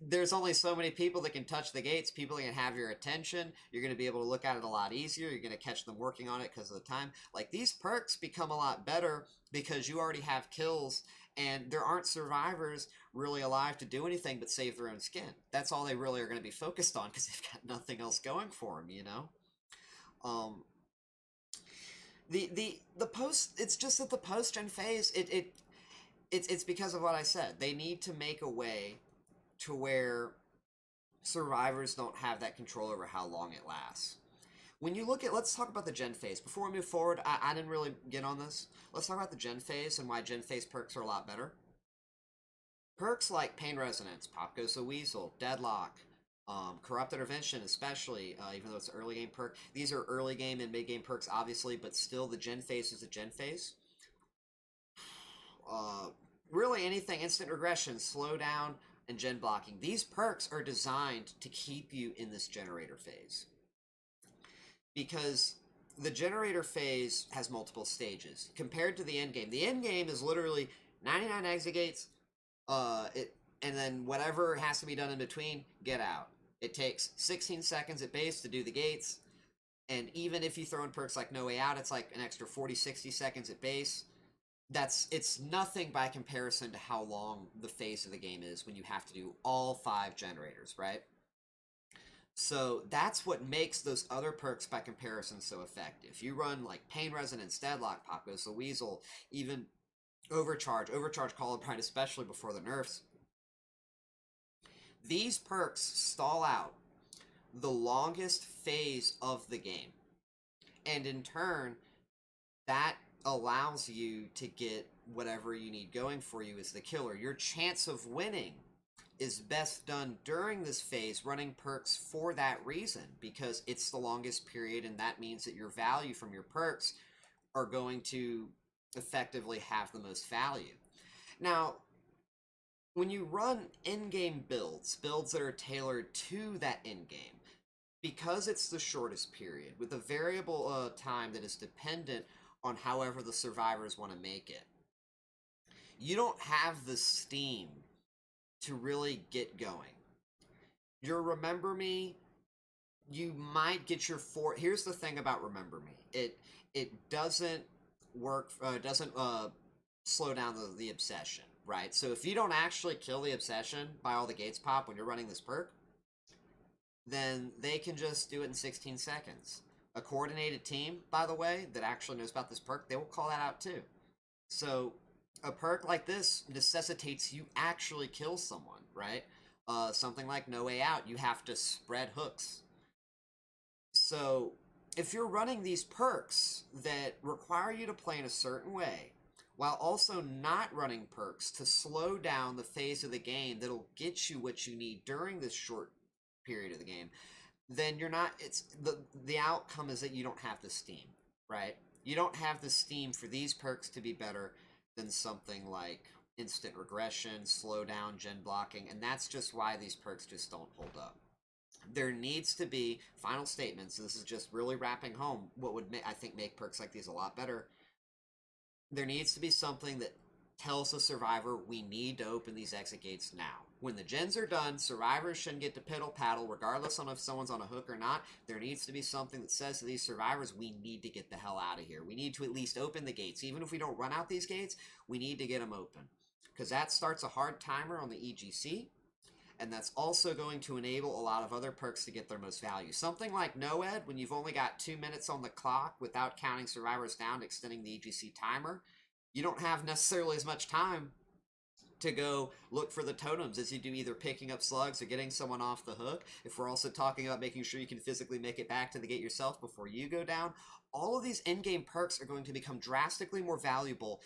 there's only so many people that can touch the gates, people that can have your attention. You're going to be able to look at it a lot easier. You're going to catch them working on it because of the time. Like, these perks become a lot better because you already have kills, and there aren't survivors really alive to do anything but save their own skin. That's all they really are going to be focused on because they've got nothing else going for them, you know? The post, it's just that the post-gen phase, it's because of what I said. They need to make a way to where survivors don't have that control over how long it lasts. When you look at, let's talk about the gen phase. Before we move forward, I didn't really get on this. Let's talk about the gen phase and why gen phase perks are a lot better. Perks like Pain Resonance, Pop Goes the Weasel, Deadlock, Corrupt Intervention especially, even though it's an early game perk. These are early game and mid game perks obviously, but still the gen phase is a gen phase. Really anything, instant regression, slow down, and gen blocking. These perks are designed to keep you in this generator phase. Because the generator phase has multiple stages compared to the end game. The end game is literally 99 exit gates, and then whatever has to be done in between, get out. It takes 16 seconds at base to do the gates, and even if you throw in perks like No Way Out, it's like an extra 40-60 seconds at base. It's nothing by comparison to how long the phase of the game is when you have to do all 5 generators, right? So that's what makes those other perks by comparison so effective. You run like Pain Resonance, Deadlock, Pop Goes the Weasel, even Overcharge Coldwind, especially before the nerfs. These perks stall out the longest phase of the game. And in turn, that allows you to get whatever you need going for you as the killer. Your chance of winning is best done during this phase, running perks for that reason, because it's the longest period, and that means that your value from your perks are going to effectively have the most value. Now, when you run in-game builds that are tailored to that in-game, because it's the shortest period, with a variable time that is dependent on however the survivors want to make it, you don't have the steam to really get going. Your Remember Me, you might get your here's the thing about Remember Me. It doesn't work, doesn't slow down the obsession, right? So if you don't actually kill the obsession by all the gates pop when you're running this perk, then they can just do it in 16 seconds. A coordinated team, by the way, that actually knows about this perk, they will call that out too. So a perk like this necessitates you actually kill someone, right? Something like No Way Out, you have to spread hooks. So if you're running these perks that require you to play in a certain way, while also not running perks to slow down the phase of the game that'll get you what you need during this short period of the game, then you're not, the outcome is that you don't have the steam, right? You don't have the steam for these perks to be better than something like instant regression, slow down, gen blocking, and that's just why these perks just don't hold up. There needs to be final statements. This is just really wrapping home what would I think make perks like these a lot better. There needs to be something that tells the survivor, we need to open these exit gates now. When the gens are done, survivors shouldn't get to piddle paddle, regardless of if someone's on a hook or not. There needs to be something that says to these survivors, we need to get the hell out of here. We need to at least open the gates. Even if we don't run out these gates, we need to get them open. Because that starts a hard timer on the EGC, and that's also going to enable a lot of other perks to get their most value. Something like NOED, when you've only got 2 minutes on the clock without counting survivors down, extending the EGC timer, you don't have necessarily as much time to go look for the totems as you do either picking up slugs or getting someone off the hook. If we're also talking about making sure you can physically make it back to the gate yourself before you go down, all of these in-game perks are going to become drastically more valuable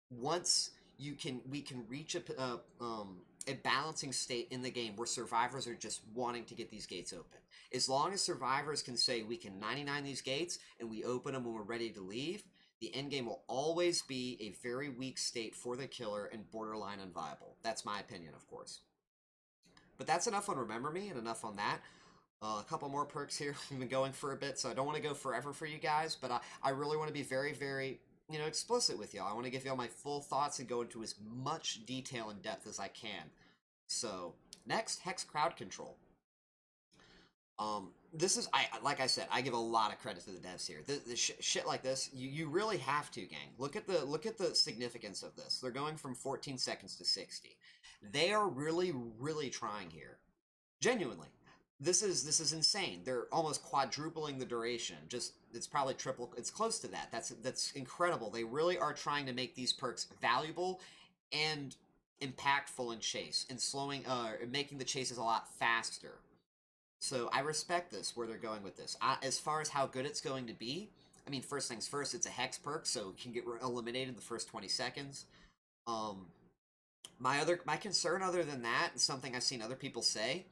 once we can reach a balancing state in the game where survivors are just wanting to get these gates open. As long as survivors can say we can 99 these gates and we open them when we're ready to leave, the endgame will always be a very weak state for the killer and borderline unviable. That's my opinion, of course. But that's enough on Remember Me and enough on that. A couple more perks here. We've been going for a bit, so I don't want to go forever for you guys, but I really want to be very, very, explicit with y'all. I want to give y'all my full thoughts and go into as much detail and depth as I can. So, next, Hex Crowd Control. This is, like I said, I give a lot of credit to the devs here. The shit like this, you really have to, gang. Look at the significance of this. They're going from 14 seconds to 60. They are really, really trying here. Genuinely. This is insane. They're almost quadrupling the duration. It's probably triple. It's close to that. That's incredible. They really are trying to make these perks valuable and impactful in chase and making the chases a lot faster. So I respect this, where they're going with this. As far as how good it's going to be, I mean, first things first, it's a hex perk, so it can get eliminated in the first 20 seconds. My concern other than that, and something I've seen other people say,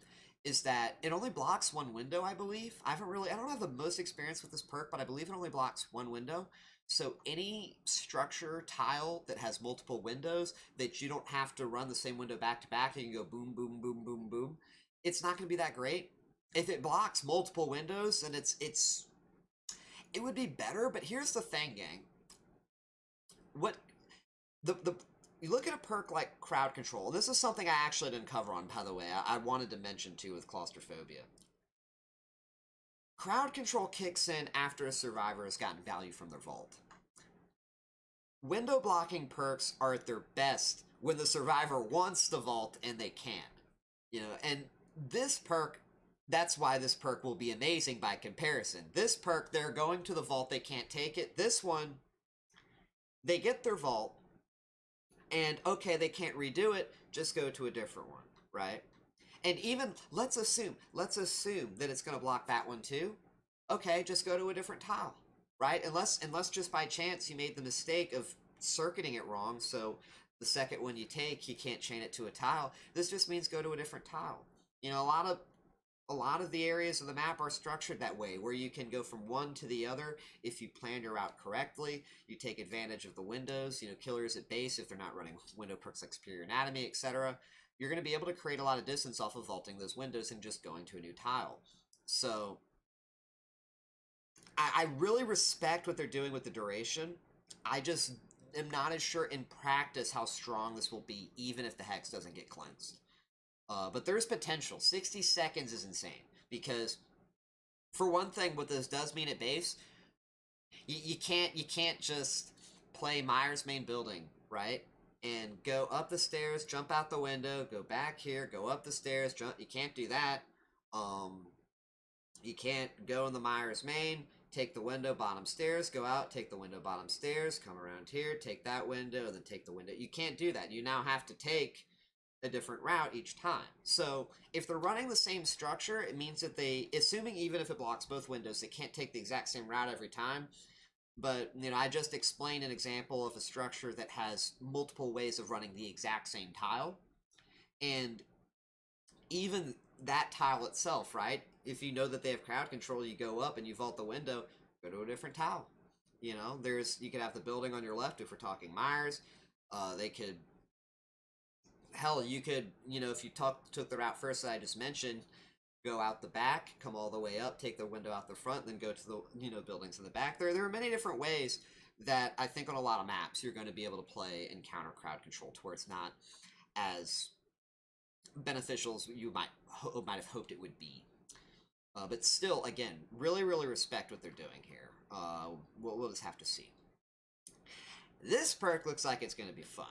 is that it only blocks one window, I believe. I don't have the most experience with this perk, but I believe it only blocks one window. So any structure tile that has multiple windows that you don't have to run the same window back to back, you can go boom, boom, boom, boom, boom. It's not going to be that great. If it blocks multiple windows, then it would be better. But here's the thing, gang. You look at a perk like Crowd Control, and this is something I actually didn't cover on, by the way. I wanted to mention too with Claustrophobia. Crowd Control kicks in after a survivor has gotten value from their vault. Window blocking perks are at their best when the survivor wants the vault and they can. And this perk, that's why this perk will be amazing by comparison. This perk, they're going to the vault, they can't take it. This one, they get their vault, and okay, they can't redo it, just go to a different one, right? And even, let's assume that it's going to block that one too. Okay, just go to a different tile, right? Unless just by chance you made the mistake of circuiting it wrong, so the second one you take, you can't chain it to a tile. This just means go to a different tile. A lot of the areas of the map are structured that way, where you can go from one to the other if you plan your route correctly. You take advantage of the windows, killers at base if they're not running window perks like Superior Anatomy, etc. You're going to be able to create a lot of distance off of vaulting those windows and just going to a new tile. So, I really respect what they're doing with the duration. I just am not as sure in practice how strong this will be, even if the hex doesn't get cleansed. But there's potential. 60 seconds is insane. Because, for one thing, what this does mean at base, you can't just play Myers main building, right? And go up the stairs, jump out the window, go back here, go up the stairs, jump. You can't do that. You can't go in the Myers main, take the window, bottom stairs, go out, take the window, bottom stairs, come around here, take that window, and then take the window. You can't do that. You now have to take a different route each time. So if they're running the same structure, it means that assuming even if it blocks both windows, they can't take the exact same route every time. But, I just explained an example of a structure that has multiple ways of running the exact same tile. And even that tile itself, right? If you know that they have crowd control, you go up and you vault the window, go to a different tile. You could have the building on your left if we're talking Myers. They could... Hell, you could, if you took the route first that I just mentioned, go out the back, come all the way up, take the window out the front, then go to the, buildings in the back. There are many different ways that I think on a lot of maps you're going to be able to play and counter crowd control to where it's not as beneficial as you might have hoped it would be. But still, again, really, really respect what they're doing here. We'll just have to see. This perk looks like it's going to be fun.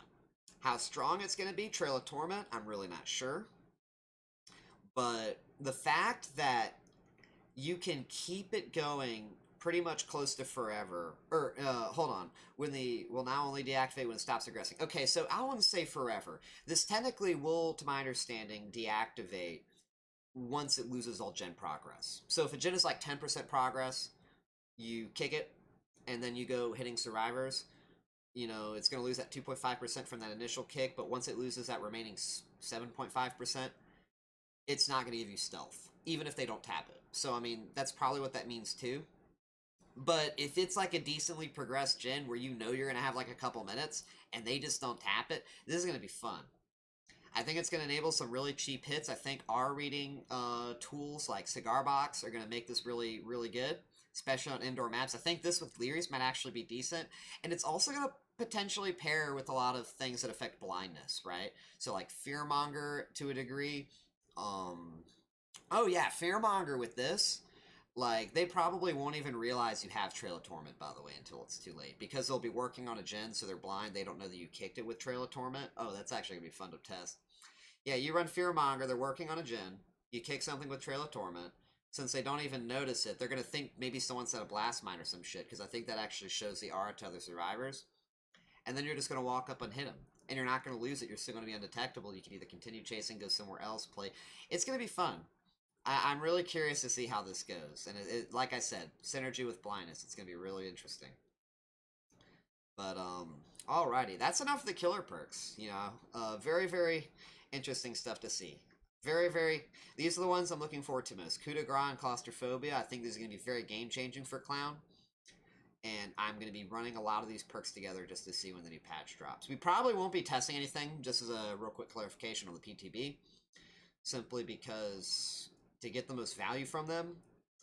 How strong it's going to be, Trail of Torment, I'm really not sure. But the fact that you can keep it going pretty much close to forever. Or, hold on. When the will now only deactivate when it stops aggressing. Okay, so I wouldn't say forever. This technically will, to my understanding, deactivate once it loses all gen progress. So if a gen is like 10% progress, you kick it, and then you go hitting survivors, you know, it's going to lose that 2.5% from that initial kick, but once it loses that remaining 7.5%, it's not going to give you stealth, even if they don't tap it. So, I mean, that's probably what that means too. But if it's like a decently progressed gen where you know you're going to have like a couple minutes, and they just don't tap it, this is going to be fun. I think it's going to enable some really cheap hits. I think our reading tools like Cigar Box are going to make this really, really good, especially on indoor maps. I think this with Leery's might actually be decent, and it's also going to potentially pair with a lot of things that affect blindness, right? So like Fearmonger to a degree. Oh yeah, Fearmonger with this. Like, they probably won't even realize you have Trail of Torment, by the way, until it's too late. Because they'll be working on a gen, so they're blind. They don't know that you kicked it with Trail of Torment. Oh, that's actually going to be fun to test. Yeah, you run Fearmonger. They're working on a gen. You kick something with Trail of Torment. Since they don't even notice it, they're going to think maybe someone set a Blast Mine or some shit. Because I think that actually shows the aura to other survivors. And then you're just going to walk up and hit them. And you're not going to lose it. You're still going to be undetectable. You can either continue chasing, go somewhere else, play. It's going to be fun. I'm really curious to see how this goes. And like I said, synergy with blindness. It's going to be really interesting. But, alrighty. That's enough of the killer perks, you know. Very, very interesting stuff to see. Very, very... These are the ones I'm looking forward to most. Coup de Grace and Claustrophobia. I think this is going to be very game-changing for Clown. And I'm going to be running a lot of these perks together just to see when the new patch drops. We probably won't be testing anything, just as a real quick clarification on the PTB. Simply because... to get the most value from them,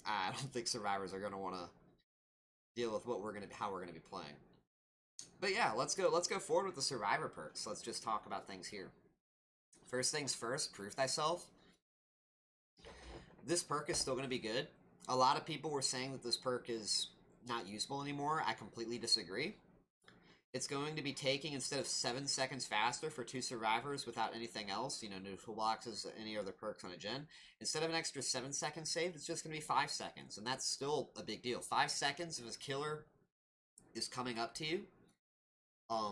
I don't think survivors are going to want to deal with how we're going to be playing. But yeah, let's go forward with the survivor perks. Let's just talk about things here. First things first, Prove Thyself. This perk is still going to be good. A lot of people were saying that this perk is not usable anymore. I completely disagree. It's going to be taking, instead of 7 seconds faster for 2 survivors without anything else, you know, no toolboxes, any other perks on a gen, instead of an extra 7 seconds saved, it's just going to be 5 seconds, and that's still a big deal. 5 seconds if his killer is coming up to you,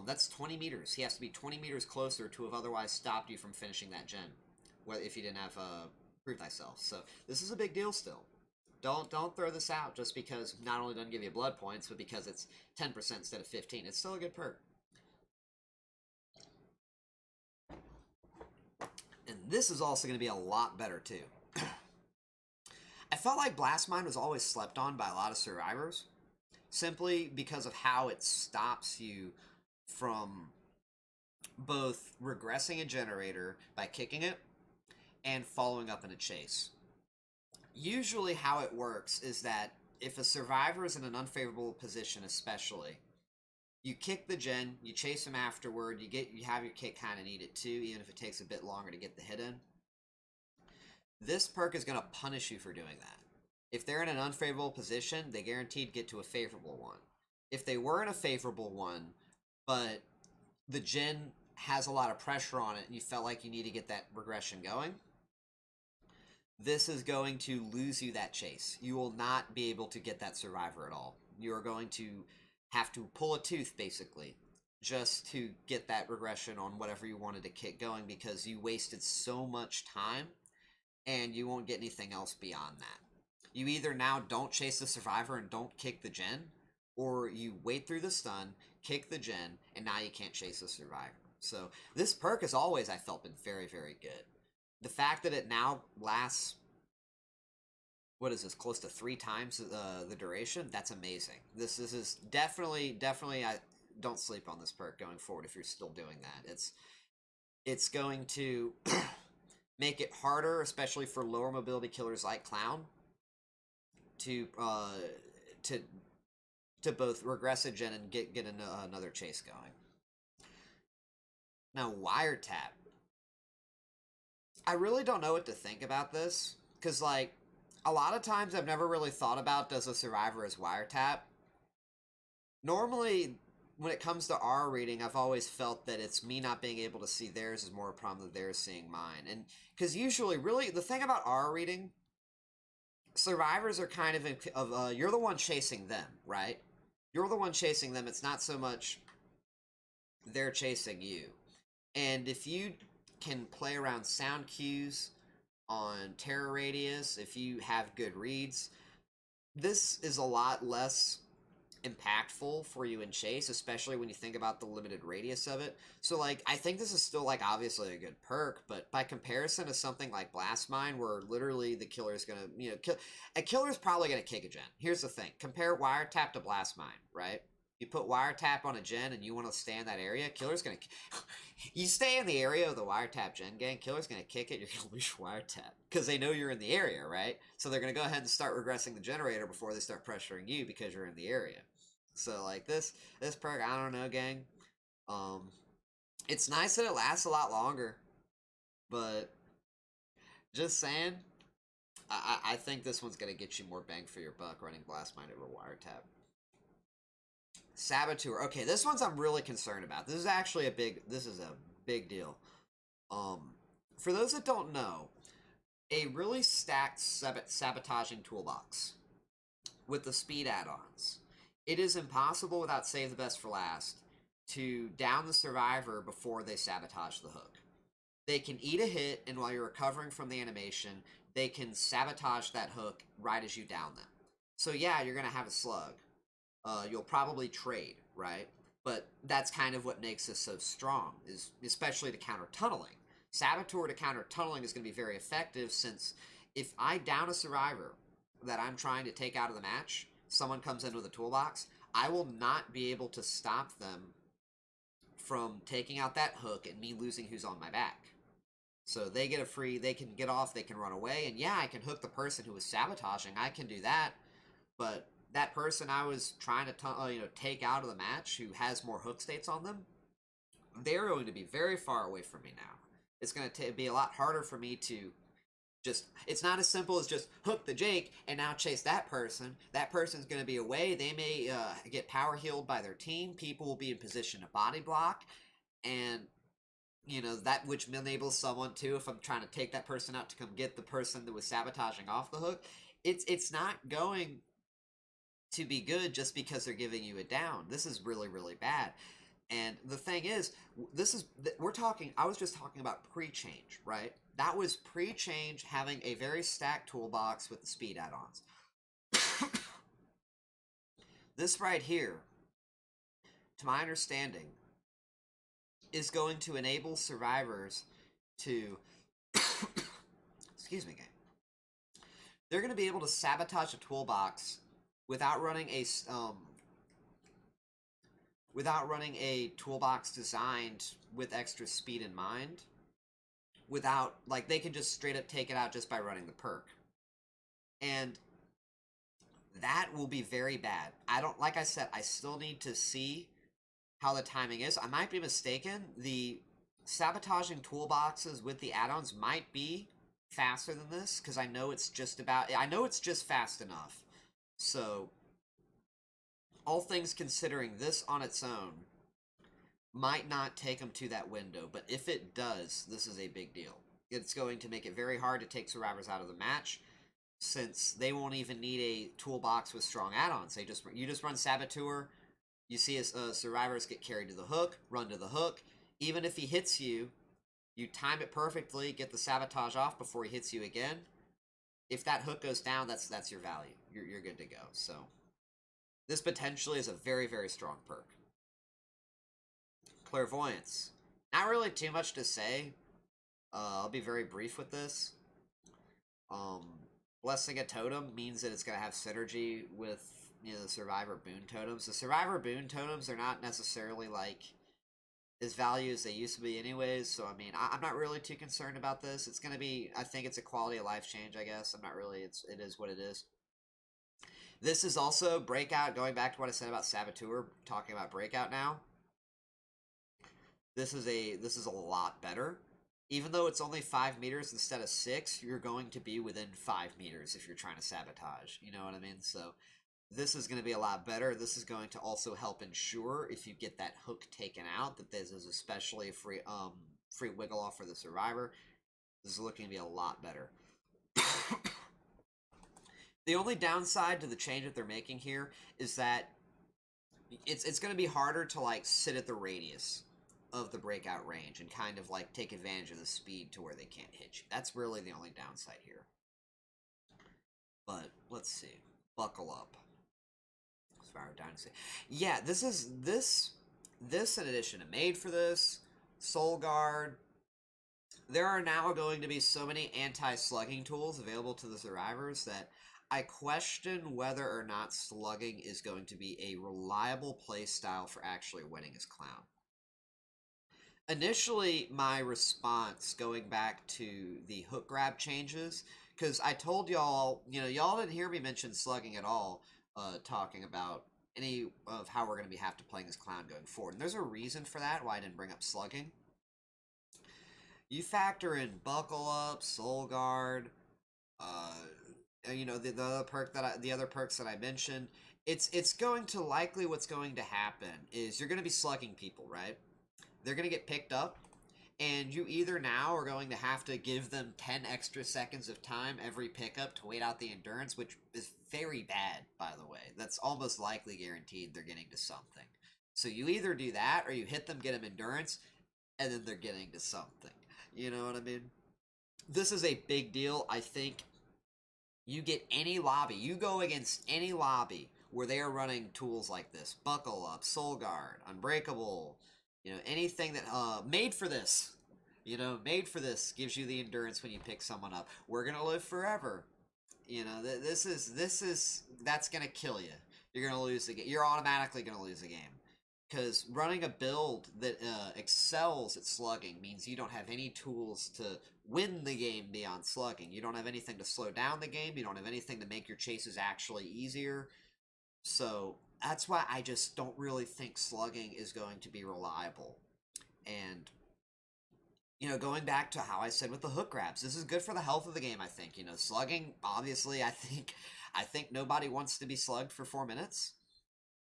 that's 20 meters. He has to be 20 meters closer to have otherwise stopped you from finishing that gen, if you didn't have Prove Thyself. So this is a big deal still. Don't throw this out just because not only doesn't give you blood points, but because it's 10% instead of 15. It's still a good perk. And this is also going to be a lot better too. I felt like Blast Mine was always slept on by a lot of survivors, simply because of how it stops you from both regressing a generator by kicking it and following up in a chase. Usually how it works is that if a survivor is in an unfavorable position, especially, you kick the gen, you chase him afterward, you have your kick kind of needed too, even if it takes a bit longer to get the hit in. This perk is going to punish you for doing that. If they're in an unfavorable position, they guaranteed get to a favorable one. If they were in a favorable one, but the gen has a lot of pressure on it and you felt like you need to get that regression going, this is going to lose you that chase. You will not be able to get that survivor at all. You are going to have to pull a tooth, basically, just to get that regression on whatever you wanted to kick going, because you wasted so much time and you won't get anything else beyond that. You either now don't chase the survivor and don't kick the gen, or you wait through the stun, kick the gen, and now you can't chase the survivor. So this perk has always, I felt, been very, very good. The fact that it now lasts, what is this, close to 3 times the duration, that's amazing. This is definitely, I don't sleep on this perk going forward if you're still doing that. It's going to make it harder, especially for lower mobility killers like Clown, to both regress a gen and get another chase going. Now, Wiretap. I really don't know what to think about this, because, like, a lot of times I've never really thought about, does a survivor as Wiretap? Normally, when it comes to our reading, I've always felt that it's me not being able to see theirs is more a problem than theirs seeing mine. And, because usually, really, the thing about our reading, survivors are kind of you're the one chasing them, right? You're the one chasing them. It's not so much they're chasing you. And if you can play around sound cues on terror radius, if you have good reads, this is a lot less impactful for you in chase, especially when you think about the limited radius of it. So like, I think this is still like obviously a good perk, but by comparison to something like Blast Mine, where literally the killer is gonna, you know, a killer is probably gonna kick a gen. Here's the thing: compare Wiretap to Blast Mine, right? You put Wiretap on a gen and you want to stay in that area, killer's gonna. You stay in the area of the Wiretap gen gang, killer's gonna kick it. You're gonna lose your Wiretap because they know you're in the area, right? So they're gonna go ahead and start regressing the generator before they start pressuring you because you're in the area. So like this perk, I don't know, gang. It's nice that it lasts a lot longer, but just saying, I think this one's gonna get you more bang for your buck running Blast Mine over Wiretap. Saboteur. Okay, this one's I'm really concerned about. This is actually a big deal. For those that don't know, a really stacked sabotaging toolbox with the speed add-ons. It is impossible without save the best for last to down the survivor before they sabotage the hook. They can eat a hit, and while you're recovering from the animation, they can sabotage that hook right as you down them. So yeah, you're going to have a slug. You'll probably trade, right? But that's kind of what makes this so strong, is especially to counter tunneling. Saboteur to counter tunneling is going to be very effective, since if I down a survivor that I'm trying to take out of the match, someone comes in with a toolbox, I will not be able to stop them from taking out that hook and me losing who's on my back. So they get a free, they can get off, they can run away, and yeah, I can hook the person who was sabotaging, I can do that, but that person I was trying to take out of the match, who has more hook states on them, they're going to be very far away from me now. It's going to be a lot harder for me to it's not as simple as just hook the Jake and now chase that person. That person's going to be away. They may get power healed by their team. People will be in position to body block. And, you know, that which enables someone to, if I'm trying to take that person out to come get the person that was sabotaging off the hook, it's not going to be good just because they're giving you a down. This is really, really bad. And the thing is, I was just talking about pre-change, right? That was pre-change having a very stacked toolbox with the speed add-ons. This right here, to my understanding, is going to enable survivors to, excuse me, gang. They're going to be able to sabotage a toolbox without running a toolbox designed with extra speed in mind. Without, like, they can just straight up take it out just by running the perk. And that will be very bad. Like I said, I still need to see how the timing is. I might be mistaken. The sabotaging toolboxes with the add-ons might be faster than this, because I know it's just fast enough. So, all things considering, this on its own might not take them to that window, but if it does, this is a big deal. It's going to make it very hard to take survivors out of the match, since they won't even need a toolbox with strong add-ons. You just run Saboteur, you see survivors get carried to the hook, run to the hook. Even if he hits you, you time it perfectly, get the sabotage off before he hits you again. If that hook goes down, that's your value. You're good to go. So this potentially is a very, very strong perk. Clairvoyance. Not really too much to say. I'll be very brief with this. Blessing a totem means that it's going to have synergy with, you know, the survivor boon totems. The survivor boon totems are not necessarily like as value as they used to be anyways, so I mean, I'm not really too concerned about this. It's going to be, I think it's a quality of life change, I guess. I'm not really, it is what it is. This is also Breakout, going back to what I said about Saboteur, talking about Breakout now. This is a lot better. Even though it's only 5 meters instead of 6, you're going to be within 5 meters if you're trying to sabotage. You know what I mean? So this is going to be a lot better. This is going to also help ensure, if you get that hook taken out, that this is especially a free wiggle off for the survivor. This is looking to be a lot better. The only downside to the change that they're making here is that it's going to be harder to like sit at the radius of the breakout range and kind of like take advantage of the speed to where they can't hit you. That's really the only downside here. But let's see. Buckle up. Spyro Dynasty. Yeah, this in addition to Made for This, Soul Guard. There are now going to be so many anti-slugging tools available to the survivors that I question whether or not slugging is going to be a reliable playstyle for actually winning as Clown. Initially, my response going back to the hook grab changes, because I told y'all, y'all didn't hear me mention slugging at all, talking about any of how we're going to be have to playing as Clown going forward. And there's a reason for that, why I didn't bring up slugging. You factor in Buckle Up, Soul Guard, the other perks that I mentioned. It's going to likely what's going to happen is you're going to be slugging people, right? They're going to get picked up, and you either now are going to have to give them 10 extra seconds of time every pickup to wait out the endurance, which is very bad, by the way. That's almost likely guaranteed they're getting to something. So you either do that, or you hit them, get them endurance, and then they're getting to something. You know what I mean? This is a big deal. I think you get any lobby, you go against any lobby where they are running tools like this, Buckle Up, Soul Guard, Unbreakable, anything that, Made for This, Made for This gives you the endurance when you pick someone up. We're gonna live forever. That's gonna kill you. You're gonna lose the game. You're automatically gonna lose the game. Because running a build that excels at slugging means you don't have any tools to win the game beyond slugging. You don't have anything to slow down the game. You don't have anything to make your chases actually easier. So that's why I just don't really think slugging is going to be reliable. And, going back to how I said with the hook grabs, this is good for the health of the game, I think. Slugging, obviously, I think nobody wants to be slugged for 4 minutes.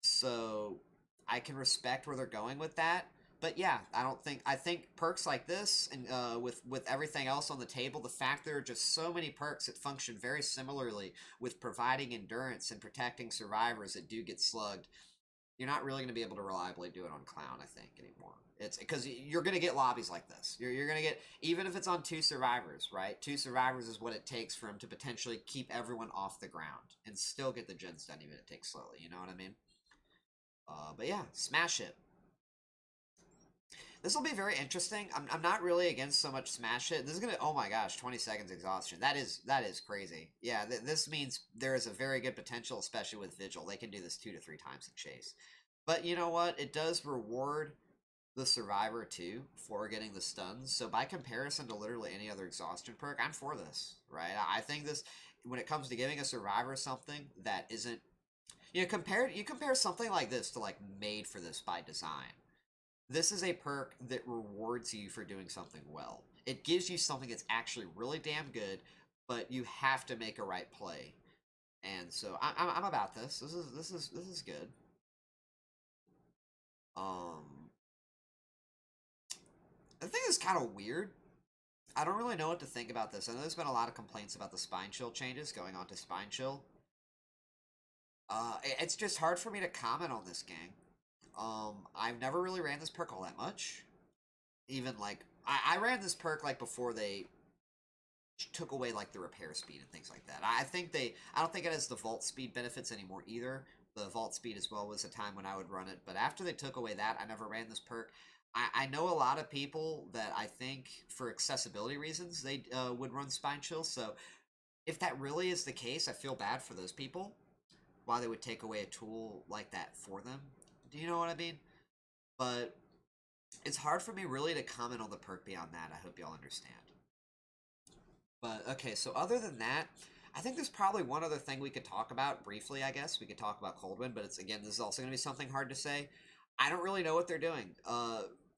So I can respect where they're going with that, but yeah, I think perks like this, and with everything else on the table, the fact there are just so many perks that function very similarly with providing endurance and protecting survivors that do get slugged, you're not really going to be able to reliably do it on Clown, I think, anymore. It's because you're going to get lobbies like this. You're going to get, even if it's on 2 survivors, right? 2 survivors is what it takes for him to potentially keep everyone off the ground and still get the gens done, even if it takes slowly. You know what I mean? But yeah, smash it. This will be very interesting. I'm not really against so much smash it. This is gonna, oh my gosh, 20 seconds exhaustion. That is crazy. Yeah, this means there is a very good potential, especially with Vigil. They can do this 2 to 3 times in chase. But you know what? It does reward the survivor too for getting the stuns. So by comparison to literally any other exhaustion perk, I'm for this, right? I think this, when it comes to giving a survivor something that isn't, you compare something like this to like Made for This by design. This is a perk that rewards you for doing something well. It gives you something that's actually really damn good, but you have to make a right play. And so I'm about this. This is good. I think it's kind of weird. I don't really know what to think about this. I know there's been a lot of complaints about the Spine Chill changes going on to Spine Chill. It's just hard for me to comment on this, gang. I've never really ran this perk all that much. Even, like, I ran this perk, like, before they took away, like, the repair speed and things like that. I don't think it has the vault speed benefits anymore either. The vault speed as well was a time when I would run it. But after they took away that, I never ran this perk. I know a lot of people that I think, for accessibility reasons, they would run Spine Chill. So, if that really is the case, I feel bad for those people. Why they would take away a tool like that for them. Do you know what I mean? But it's hard for me really to comment on the perk beyond that. I hope y'all understand. But, okay, so other than that, I think there's probably one other thing we could talk about briefly, I guess. We could talk about Coldwind, but it's, again, this is also going to be something hard to say. I don't really know what they're doing.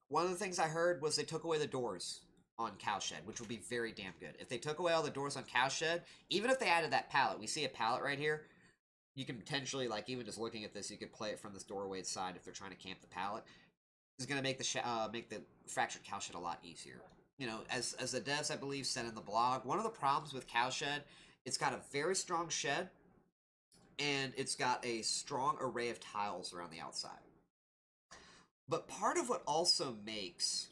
One of the things I heard was they took away the doors on Cowshed, which would be very damn good. If they took away all the doors on Cowshed, even if they added that pallet, we see a pallet right here, you can potentially, like, even just looking at this, you could play it from this doorway side if they're trying to camp the pallet. It's going to make the fractured Cowshed a lot easier. As the devs, I believe, said in the blog, one of the problems with Cowshed, it's got a very strong shed, and it's got a strong array of tiles around the outside. But part of what also makes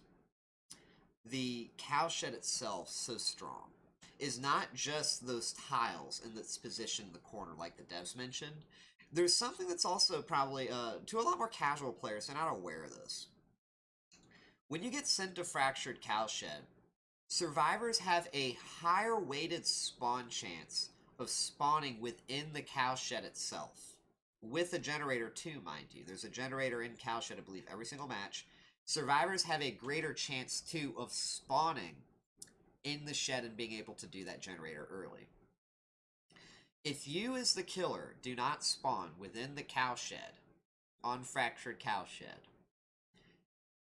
the cowshed itself so strong is not just those tiles and that's positioned in the corner like the devs mentioned. There's something that's also probably, to a lot more casual players, they're not aware of this. When you get sent to Fractured Cowshed, survivors have a higher weighted spawn chance of spawning within the cowshed itself. With a generator too, mind you. There's a generator in cowshed, I believe, every single match. Survivors have a greater chance too of spawning in the shed and being able to do that generator early. If you as the killer do not spawn within the cowshed on Fractured Cowshed,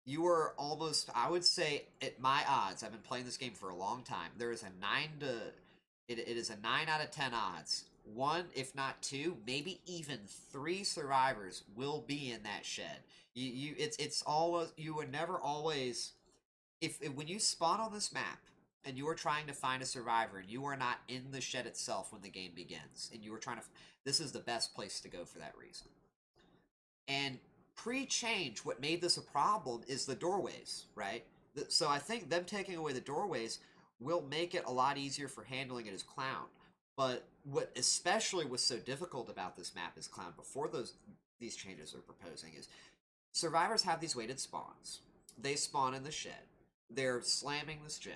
you are almost, I would say, at my odds, I've been playing this game for a long time, there is a 9 out of 10 odds. 1, if not 2, maybe even 3 survivors will be in that shed. It's always, you would never always, if when you spawn on this map, and you are trying to find a survivor, and you are not in the shed itself when the game begins, and you are trying to, this is the best place to go for that reason. And pre-change, what made this a problem is the doorways, right? So I think them taking away the doorways will make it a lot easier for handling it as Clown. But what especially was so difficult about this map as Clown before these changes they're proposing is survivors have these weighted spawns. They spawn in the shed. They're slamming this gen.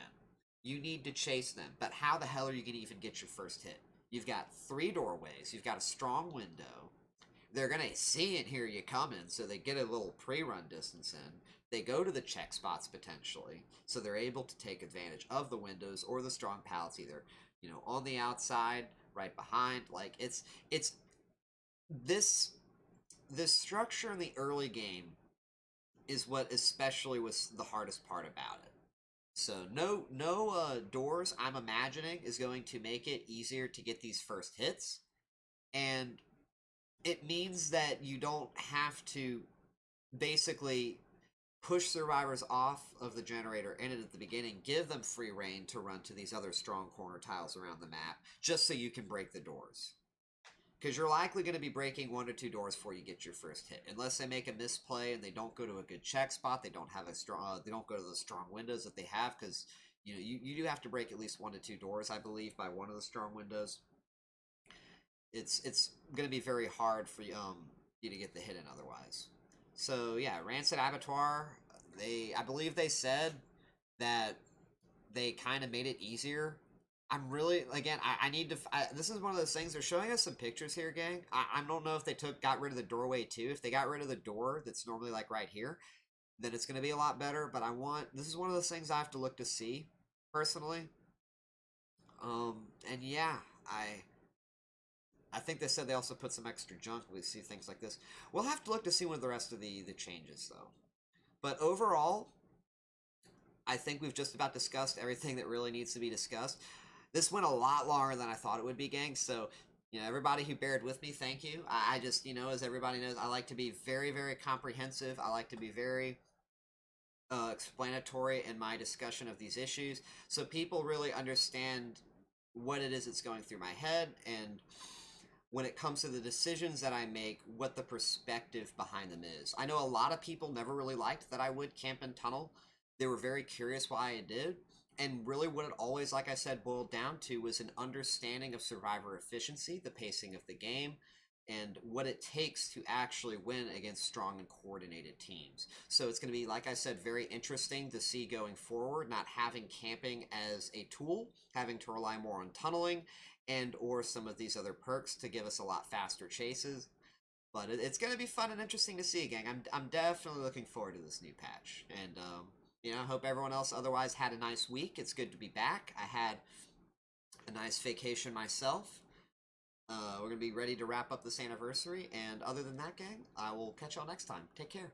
You need to chase them, but how the hell are you going to even get your first hit? You've got 3 doorways. You've got a strong window. They're going to see and hear you coming, so they get a little pre-run distance in. They go to the check spots, potentially, so they're able to take advantage of the windows or the strong pallets, either, you know, on the outside, right behind. Like, it's this structure in the early game is what especially was the hardest part about it. So no doors, I'm imagining, is going to make it easier to get these first hits. And it means that you don't have to basically push survivors off of the generator in it at the beginning, give them free reign to run to these other strong corner tiles around the map, just so you can break the doors. Because you're likely going to be breaking 1 or 2 doors before you get your first hit, unless they make a misplay and they don't go to a good check spot. They don't have a strong. They don't go to the strong windows that they have, because you know you do have to break at least 1 to 2 doors, I believe, by one of the strong windows. It's going to be very hard for you to get the hit in otherwise. So yeah, Rancid Abattoir. I believe they said that they kind of made it easier. I'm really, again, I need to, this is one of those things, they're showing us some pictures here, gang. I don't know if they got rid of the doorway too. If they got rid of the door that's normally like right here, then it's going to be a lot better. But this is one of those things I have to look to see, personally. And yeah, I think they said they also put some extra junk. We see things like this. We'll have to look to see one of the rest of the changes, though. But overall, I think we've just about discussed everything that really needs to be discussed. This went a lot longer than I thought it would be, gang, so, you know, everybody who bared with me, thank you. I just, you know, as everybody knows, I like to be very, very comprehensive. I like to be very explanatory in my discussion of these issues, so people really understand what it is that's going through my head, and when it comes to the decisions that I make, what the perspective behind them is. I know a lot of people never really liked that I would camp and tunnel. They were very curious why I did. And really what it always, like I said, boiled down to was an understanding of survivor efficiency, the pacing of the game, and what it takes to actually win against strong and coordinated teams. So it's going to be, like I said, very interesting to see going forward, not having camping as a tool, having to rely more on tunneling and or some of these other perks to give us a lot faster chases. But it's going to be fun and interesting to see, gang. I'm definitely looking forward to this new patch. And, you know, I hope everyone else otherwise had a nice week. It's good to be back. I had a nice vacation myself. We're going to be ready to wrap up this anniversary. And other than that, gang, I will catch y'all next time. Take care.